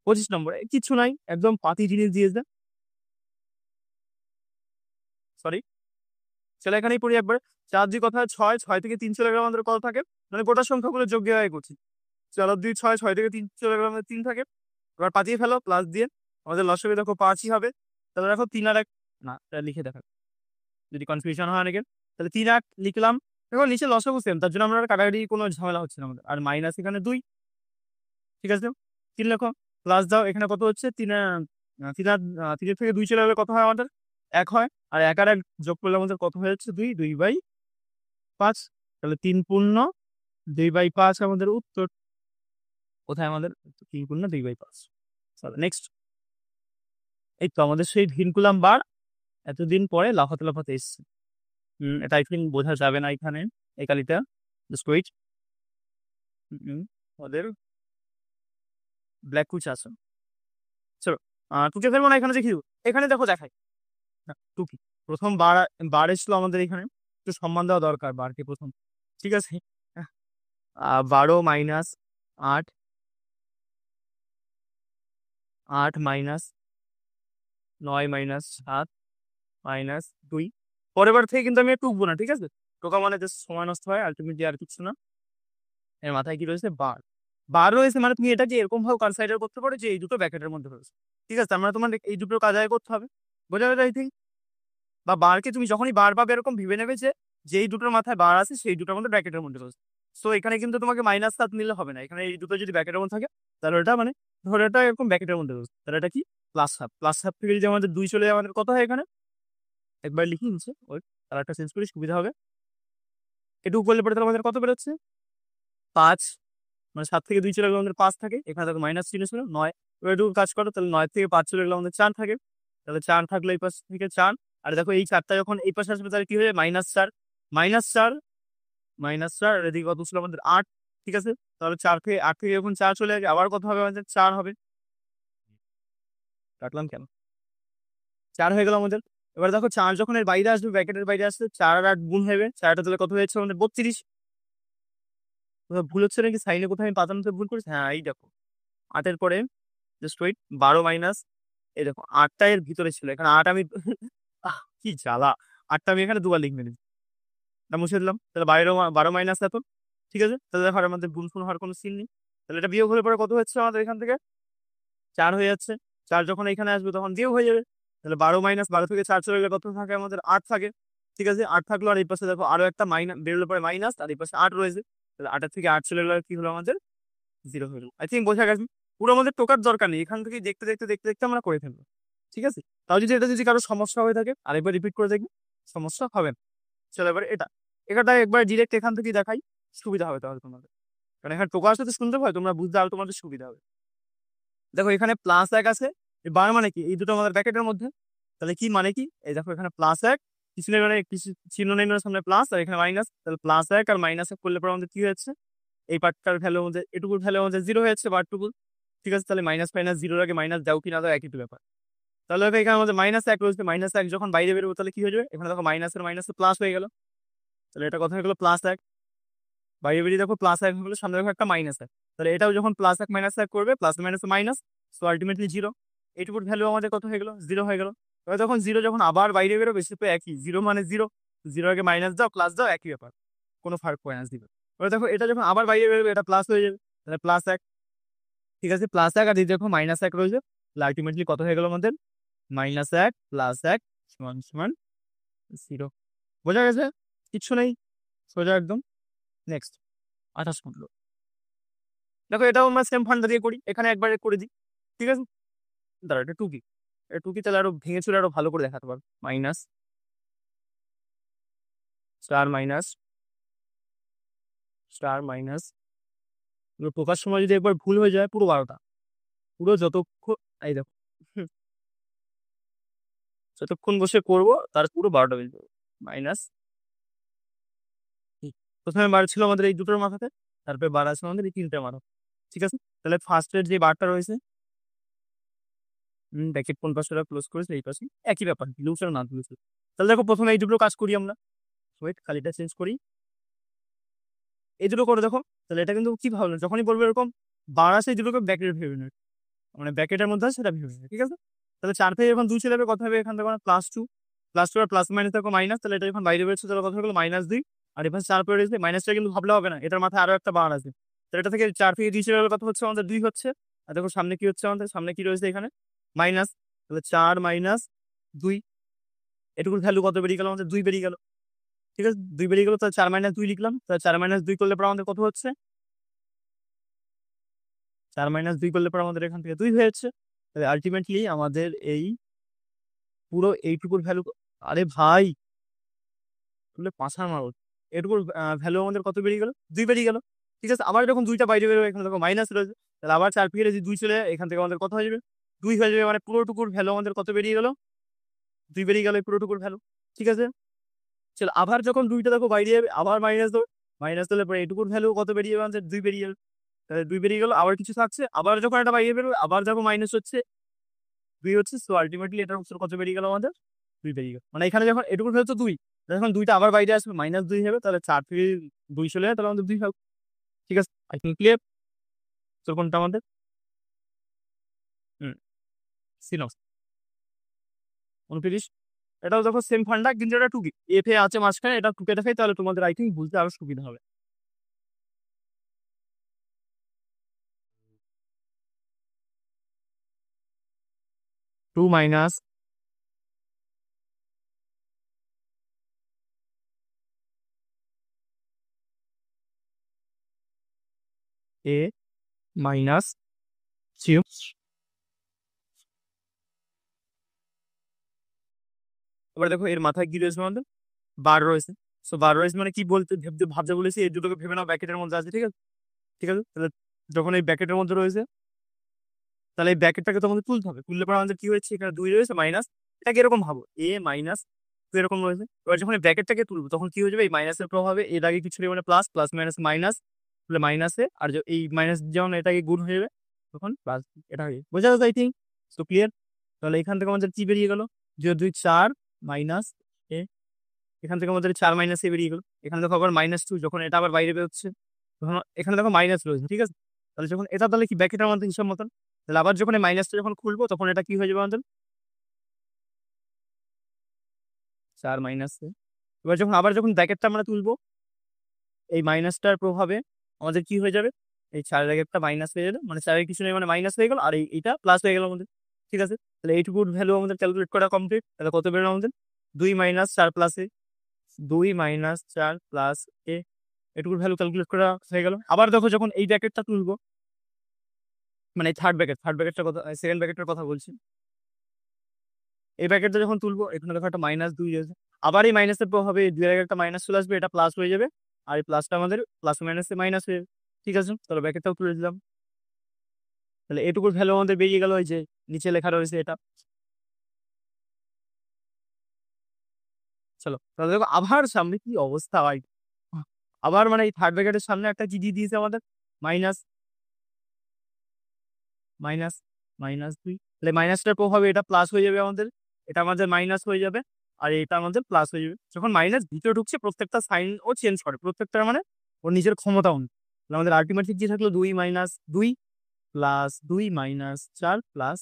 Speaker 1: 25 নম্বরে কিচ্ছু নাই। একদম পাতি জিনিস দিয়েছে। সরি। চলো এখানেই পড়ি একবার। 4 দিয়ে কথা 6, 6 থেকে 3 চলে গেলে আমাদের কত থাকে? মানে গোটা সংখ্যাগুলো যোগ দিয়ে করছি। 4 আর 2 6, 6 থেকে 3 চলে গেলে আমাদের 3 থাকে। এবার পাঠিয়ে ফেলো প্লাস দিয়ে। আমাদের লসাগু দেখো 5 ই হবে। তাহলে দেখো 3 আর 1 না, এটা লিখে দেখা যদি কনফিউশন হয় অনেকের। তাহলে 3 8 লিখলাম। দেখো নিচে লসাগু সেম, তার জন্য আমরা আর কাটাকাটি কোনো ঝামেলা হচ্ছে না আমাদের। আর মাইনাস এখানে 2। ঠিক আছে? 3 লেখো। প্লাস দাও। এখানে কত হচ্ছে? 3 3 এর থেকে 2 চলে গেলে কত হয় আমাদের? 1 হয়। আর 1 আর 1 যোগ করলে আমাদের কত হয়ে যাচ্ছে? 2, 2/5। তাহলে 3 পূর্ণ 2/5 আমাদের উত্তর। কোথায় আমাদের? 3 পূর্ণ 2/5। চলো নেক্সট। এই তো আমাদের সেই ভিনকুলাম বার এতদিন পরে লাফাতে, লাফাতে এসছে। এটা আই থিংক বোঝা যাবে না এখানে এই কালিটা। Just wait. ওদের ব্ল্যাক কুচ আছে। চলো টুকে ফেলবো না এখানে দেখি। এখানে দেখো দেখাই। না, টুকি। প্রথম বার বার এসছিল আমাদের এখানে। একটু সম্মান দেওয়া দরকার বারকে প্রথম। ঠিক আছে? 12 মাইনাস 8, 8 মাইনাস 9 মাইনাস 7 মাইনাস 2। পরের বার থেকে কিন্তু আমি আর টুকবো না। ঠিক আছে? টোকা মানে জাস্ট সময় নষ্ট হয়, আলটিমেটলি আর কিছু না। এর মাথায় কি রয়েছে? বার। বার রয়েছে মানে তুমি এটাকে এরকম ভাবে কনসিডার করতে পারো যে এই দুটো ব্র্যাকেটের মধ্যে রয়েছে। ঠিক আছে? তার মানে তোমার এই দুটোর কাজ আদায় করতে হবে। বোঝা গেল আই থিংক? বা বারকে তুমি যখনই বার পাবে এরকম ভেবে নেবে যে যেই দুটোর মাথায় বার আছে সেই দুটোর মধ্যে ব্র্যাকেটের মধ্যে রয়েছে। সো এখানে কিন্তু তোমাকে -7 নিলে হবে না। এখানে এই দুটো যদি ব্র্যাকেটের মধ্যে থাকে তাহলে ওটা মানে ধরো এটা এরকম ব্র্যাকেটের মধ্যে রয়েছে। তাহলে এটা কি? +1/2। +1/2 থেকে যদি আমাদের 2 চলে যায় আমাদের কত হয় এখানে? একবার লিখি নিচে। ওই কালারটা চেঞ্জ করি সুবিধা হবে। এটুকু করলে পরে তাহলে আমাদের কত বেরোচ্ছে? 5। মানে 7 থেকে 2 চলে গেলে আমাদের 5 থাকে। এখানে দেখো মাইনাস চিহ্ন ছিল 9। এবার এটুকু কাজ করো, তাহলে 9 থেকে 5 চলে গেলে আমাদের 4 থাকে। তাহলে 4 থাকলে এই পাশ থেকে 4। আর দেখো এই 4টা যখন এই পাশে আসবে তাহলে কি হয়ে যায়? -4, -4, -4। আর এদিকে কত ছিল আমাদের? 8। ঠিক আছে? তাহলে 8 থেকে যখন 4 চলে আসবে আবার কত হবে আমাদের? 4 হবে। কাটলাম কেন? 4 হয়ে গেল আমাদের। এবার দেখো 4 যখন এর বাইরে আসবে, ব্র্যাকেটের বাইরে আসবে, 4 আর 8 গুণ হবে। 4 টা তাহলে কত হয়েছে আমাদের? 32। কোথাও ভুল হচ্ছে নাকি? সাইনে কোথাও আমি পাতানোতে ভুল করেছি? হ্যাঁ, এই দেখো। 8 এর পরে জাস্ট ওয়েট। 12 মাইনাস এই দেখো 8 টা এর ভিতরে ছিল। এখানে 8 আমি কি জ্বালা! 8 টা আমি এখানে দুবার লিখে নিয়েছি। এটা মুছে দিলাম। তাহলে 12 মাইনাস এত। ঠিক আছে? তাহলে দেখো আর আমাদের গুণ-ফুন হওয়ার কোনো সিন নেই। তাহলে এটা বিয়োগ হলে পরে কত হচ্ছে আমাদের এখান থেকে? 4 হয়ে যাচ্ছে। 4 যখন এখানে আসবে তখন বিয়োগ হয়ে যাবে। তাহলে 12 মাইনাস 12 থেকে 4 চলে গেলে কত থাকে আমাদের? 8 থাকে। ঠিক আছে? 8 থাকলো আর এই পাশে দেখো আরো একটা বেরোলে পরে মাইনাস আর এই পাশে 8 রয়েছে। তাহলে 8 এর থেকে 8 চলে গেলে কি হলো আমাদের? 0 হয়ে গেল। আই থিংক বোঝা গেছে। পুরো আমাদের টোকার দরকার নেই। এখান থেকেই দেখতে আমরা করে ফেলবো। ঠিক আছে? তাও যদি এটা যদি কারো সমস্যা হয়ে থাকে আরেকবার রিপিট করে দেখবে। সমস্যা হবে না। চলো এবার এটা একবার ডিরেক্ট এখান থেকেই দেখাই। সুবিধা হবে তাহলে তোমাদের। কারণ এখানে টোকার সাথে শুনতে হয় তোমরা বুঝতে আরো তোমাদের সুবিধা হবে। দেখো এখানে +1 আছে। এই বার মানে কি? এই দুটো আমাদের ব্র্যাকেটের মধ্যে। তাহলে কি মানে কি? এই দেখো এখানে +1 কিছু নেই মানে কিছু চিহ্ন নেই মানে সামনে প্লাস আর এখানে মাইনাস। তাহলে +1 আর -1 করলে পরে আমাদের কি হয়েছে? এই পার্টটার ভ্যালু আমাদের এটুকুর ভ্যালু আমাদের 0 হয়েছে বারটুকুর। ঠিক আছে? তাহলে মাইনাস 0 এর আগে মাইনাস দাও কি না দাও একই তো ব্যাপার। তাহলে দেখো এখানে আমাদের -1 রয়েছে। -1 যখন বাইরে বেরোবে তাহলে কি হয়ে যাবে? এখানে দেখো মাইনাসের মাইনাসে প্লাস হয়ে গেল। তাহলে এটা কথা হয়ে গেল +1। বাইরে বেরিয়ে দেখো +1 হয়ে গেল, সামনে দেখো একটা -1। তাহলে এটাও যখন +1 -1 করবে প্লাস মাইনাসে মাইনাস, সো আলটিমেটলি 0। এইটুকুর ভ্যালু আমাদের কত হয়ে গেল? 0 হয়ে গেল। এবার তখন 0 যখন আবার বাইরে বেরোবে সে তো একই। 0 মানে 0। 0 আগে মাইনাস দাও প্লাস দাও একই ব্যাপার। কোনো ফার্ক পড়ে না দিবে। এবার দেখো এটা যখন আবার বাইরে বেরোবে এটা প্লাস হয়ে যাবে। তাহলে +1। ঠিক আছে? +1 আর এই দেখো -1 রয়েছে। তাহলে আলটিমেটলি কত হয়ে গেল আমাদের? -1 +1 সমান 0। বোঝা গেছে? কিচ্ছু নেই। সোজা একদম। নেক্সট 28 নম্বর। দেখো এটাও আমরা সেম ফান্ডা দিয়ে করি। এখানে একবারে করে দিই। ঠিক আছে? দাঁড়াও এটা টুকি। এটা টুকি তাহলে আরো ভেঙে চুরে আরো ভালো করে দেখাতে পারবো। Minus, star minus, star minus. এগুলো টোকার সময় যদি একবার ভুল হয়ে যায় পুরো 12টা। পুরো যতক্ষণ এই দেখো। যতক্ষণ বসে করবো তার পুরো 12টা বেজে যাবে। মাইনাস, প্রথমে বার ছিল আমাদের এই দুটোর মাথাতে, তারপরে বার আছে আমাদের এই তিনটে মাথা। ঠিক আছে, তাহলে ফার্স্টের যে বারটা রয়েছে, ব্র্যাকেট কোন পাশে ক্লোজ করেছে, এই পাশে একই ব্যাপার, লুসার না লুসার। তাহলে দেখো প্রথমে এই দুটো কাজ করি আমরা। ওয়েট, খালিটা চেঞ্জ করি, এই দুটো করে দেখো। তাহলে এটা কিন্তু কি ভাবলেন, যখনই বলবো এরকম বার আছে এই দুটোকে ব্র্যাকেট ভেবে নেবে, মানে ব্র্যাকেটের মধ্যে আছে সেটা ভেবে নেবে। ঠিক আছে, তাহলে 4 থেকে যখন 2 চলে যাবে কথা হবে এখান থেকে +2, +2 আর প্লাস মাইনাস দেখো মাইনাস, তাহলে এটা যখন বাইরে বেরোচ্ছে তাহলে কথা হলো -2। আর এবার 4 পরে রয়েছে, মাইনাসটা কিন্তু ভাবলে হবে না, এটার মাথায় আরো একটা বার আছে। তাহলে এটা থেকে 4 থেকে 2 চলে গেলে কথা হচ্ছে আমাদের 2 হচ্ছে। আর দেখো সামনে কি হচ্ছে, আমাদের সামনে কি রয়েছে এখানে মাইনাস, তাহলে 4 - 2, এটুকুর ভ্যালু কত বেরিয়ে গেল আমাদের, 2 বেরিয়ে গেল। ঠিক আছে, 2 বেরিয়ে গেল, তাহলে 4 - 2 লিখলাম। তাহলে 4 - 2 করলে পর আমাদের কত হচ্ছে, 4 - 2 করলে পর আমাদের এখান থেকে 2 হয়ে যাচ্ছে। তাহলে আলটিমেটলি আমাদের এই পুরো এইটুকুর ভ্যালু, আরে ভাই তুলে পাছার মারো, এটুকুর ভ্যালু আমাদের কত বেরিয়ে গেল, 2 বেরিয়ে গেল। ঠিক আছে, আবার যখন 2টা বাইরে বেরোবে এখানে দেখো মাইনাস রয়েছে, তাহলে আবার 4 থেকে যদি 2 চলে যায় এখান থেকে আমাদের কত হয়ে যাবে, 2 হয়ে যাবে। মানে পুরোটুকুর ভ্যালু আমাদের কত বেরিয়ে গেল, 2 বেরিয়ে গেল এই পুরোটুকুর ভ্যালু। ঠিক আছে, চলো আবার যখন 2টা দেখো বাইরে যাবে আবার মাইনাস দেবো, মাইনাস দিলে পরে এইটুকুর ভ্যালু কত বেরিয়ে যাবে আমাদের, 2 বেরিয়ে যাবে। তাহলে 2 বেরিয়ে গেল, আবার কিছু থাকছে, আবার যখন এটা বাইরে বেরোবে আবার দেখো মাইনাস হচ্ছে, 2 হচ্ছে। সো আলটিমেটলি এটার উত্তর কত বেরিয়ে গেল আমাদের, 2 বেরিয়ে গেল। মানে এখানে যখন এটুকুর ভ্যালু তো 2, যখন 2টা আবার বাইরে আসবে -2 হবে, তাহলে 4 থেকে 2 চলে যায়, তাহলে আমাদের 2 হবে। ঠিক আছে, আই থিঙ্ক ক্লিয়ার। তো কোনটা আমাদের, হুম, সিনক্স 29। এটাও দেখো সেম ফান্ডা, কিন্তু এটা টুকি এফ এ আছে মাঝখানে, এটা টুকে দেখাই, তাহলে তোমাদের আই থিঙ্ক বুঝতে আরো সুবিধা হবে। 2 - a - c। এবার দেখো এর মাথায় কি রয়েছে আমাদের, বার রয়েছে। সো বার রয়েছে মানে কি বলতে ভাবতে বলেছি, এই দুটোকে ভেবে নাও ব্যাকেটের মধ্যে আছে। ঠিক আছে, ঠিক আছে, তাহলে যখন এই ব্যাকেটের মধ্যে রয়েছে তাহলে এই ব্যাকেটটাকে তোমাদের তুলতে হবে, তুললে পরে আমাদের কি হয়েছে, এখানে 2 রয়েছে মাইনাস, এটাকে এরকম ভাবো a - 2 এরকম রয়েছে। এবার যখন এই ব্র্যাকেটটাকে তুলবো তখন কি হয়ে যাবে, এই মাইনাসের প্রভাবে এর আগে কিছু নেই, মানে প্লাস, প্লাস মাইনাস মাইনাস, তাহলে মাইনাসে আর এই মাইনাস যখন এটাকে গুণ হয়ে যাবে তখন প্লাস, এটা হয়ে যাবে। বোঝা যাচ্ছে আই থিঙ্ক। So clear. তাহলে এখান থেকে আমাদের কি বেরিয়ে গেল, 0 2 4 মাইনাস এ, এখান থেকে আমাদের 4 - a বেরিয়ে গেল। এখানে দেখো আবার -2, যখন এটা আবার বাইরে বেরোচ্ছে তখন এখানে দেখো মাইনাস রয়েছে। ঠিক আছে, তাহলে যখন এটা, তাহলে কি ব্র্যাকেটের মধ্যে হিসাব মতন, তাহলে আবার যখন এই মাইনাসটা যখন খুলবো তখন এটা কি হয়ে যাবে আমাদের, 4 - a। এবার যখন আবার যখন ব্র্যাকেটটা আমরা তুলবো এই মাইনাসটার প্রভাবে আমাদের কি হয়ে যাবে, এই 4 এর একটা মাইনাস হয়ে যাবে, মানে 4 কিছু নেই, মানে মাইনাস হয়ে গেল, আর এইটা প্লাস হয়ে গেল আমাদের। ঠিক আছে, তাহলে এইটুকুর ভ্যালু আমাদের ক্যালকুলেট করা কমপ্লিট। তাহলে কত বেরোলো আমাদের, 2 - 4 + a, 2 - 4 + a, এটুকুর ভ্যালু ক্যালকুলেট করা হয়ে গেল। আবার দেখো যখন এই ব্র্যাকেটটা তুলবো, মানে থার্ড ব্র্যাকেটটার কথা, সেকেন্ড ব্র্যাকেটের কথা বলছি, এই ব্র্যাকেটটা যখন তুলবো এখানে দেখো একটা -2 রয়েছে, আবার এই মাইনাসের প্রভাবে 2 এর আগে একটা মাইনাস চলে আসবে, এটা প্লাস হয়ে যাবে, আর এই প্লাসটা আমাদের প্লাস মাইনাসে মাইনাস হয়ে যাবে। ঠিক আছে, তাহলে ব্র্যাকেটটাও তুলে দিলাম। তাহলে এটুকুর ভ্যালু আমাদের বেরিয়ে গেল, ওই যে নিচে লেখা রয়েছে এটা। চলো তাহলে দেখো আবার সামনে কি অবস্থা হয়, আবার মানে এই থার্ড ব্র্যাকেটের সামনে একটা কি দিয়ে দিয়েছে আমাদের, মাইনাস মাইনাস -2, তাহলে মাইনাসটার প্রভাবে এটা প্লাস হয়ে যাবে আমাদের, এটা আমাদের মাইনাস হয়ে যাবে, আর এটা আমাদের প্লাস হয়ে যাবে। যখন মাইনাস ভিতরে ঢুকছে প্রত্যেকটা সাইন ও চেঞ্জ করে, প্রত্যেকটা মানে ওর নিজের ক্ষমতা অনুযায়ী। তাহলে আমাদের আলটিমেটলি কি থাকলো, 2 - 2 প্লাস 2 - 4 প্লাস,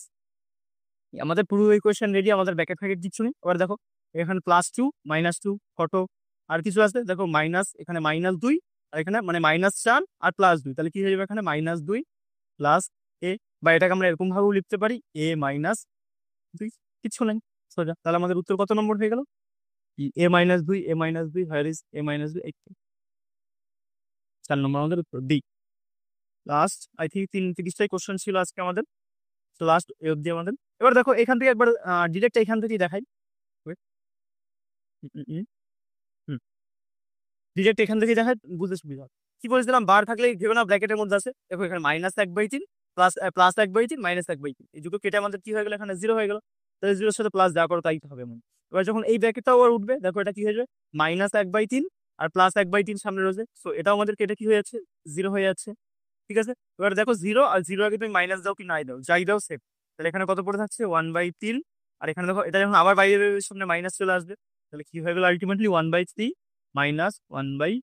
Speaker 1: আমাদের পুরো ইকুয়েশন রেডি, আমাদের ব্র্যাকেট ফ্যাকেট কিছু নেই। এবার দেখো এখানে +2 -2 কত, আর কিছু আছে দেখো মাইনাস, এখানে -2 আর এখানে মানে -4 আর +2, তাহলে কি হয়ে যাবে এখানে -2 প্লাস a, বা এটাকে আমরা এরকম ভাবেও লিখতে পারি a - 2, কিচ্ছু নেই সোজা। তাহলে আমাদের উত্তর কত নম্বর হয়ে গেল, a - 2, a - 2, where is a - 2, 4 number আমাদের উত্তর ডি। লাস্ট আই থিঙ্ক 30টাই কোশ্চেন ছিল আজকে আমাদের, লাস্ট এ অবধি আমাদের। এবার দেখো এখান থেকে একবার ডিরেক্ট এখান থেকেই দেখাই, ডিরেক্ট এখান থেকেই দেখাই, বুঝতে সুবিধা হবে। কি বলেছিলাম, বার থাকলে ভেবে না ব্র্যাকেটের মধ্যে আছে, দেখো এখানে -1/3 প্লাস +1/3 -1/3, এই দুটো কেটে আমাদের কি হয়ে গেল, এখানে 0 হয়ে গেল। তাহলে জিরোর সাথে প্লাস যা করো তাই হবে মনে। এবার যখন এই ব্র্যাকেটটাও আবার উঠবে, দেখো এটা কি হয়ে যাবে -1/3 আর +1/3 সামনে রয়েছে, সো এটাও আমাদের কেটে কি হয়ে যাচ্ছে, 0 হয়ে যাচ্ছে। ঠিক আছে, এবার দেখো 0 আর 0 আগে তুমি মাইনাস দাও কি নাই দাও, যাই দাও সেম। তাহলে এখানে কত পড়ে থাকছে 1/3, আর এখানে দেখো এটা যখন আবার বাইরে বেরোবে সামনে মাইনাস চলে আসবে, তাহলে কি হয়ে গেল আলটিমেটলি 1/3 মাইনাস 1/3।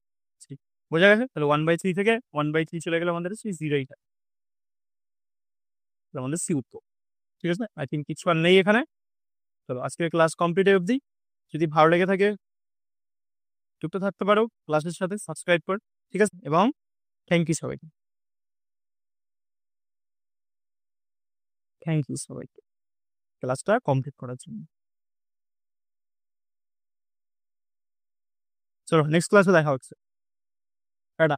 Speaker 1: বোঝা গেছে? তাহলে 1/3 থেকে 1/3 চলে গেলে আমাদের সেই 0ই থাকে, আমাদের সি উত্তর। ঠিক আছে, আই থিঙ্ক কিছু আর নেই এখানে। চলো আজকের ক্লাস কমপ্লিট অবধি। যদি ভালো লেগে থাকে যুক্ত থাকতে পারো ক্লাসের সাথে, সাবস্ক্রাইব কর। ঠিক আছে, এবং থ্যাংক ইউ সবাইকে, থ্যাংক ইউ সবাইকে ক্লাসটা কমপ্লিট করার জন্য। চলো নেক্সট ক্লাসে দেখা হচ্ছে। টাটা।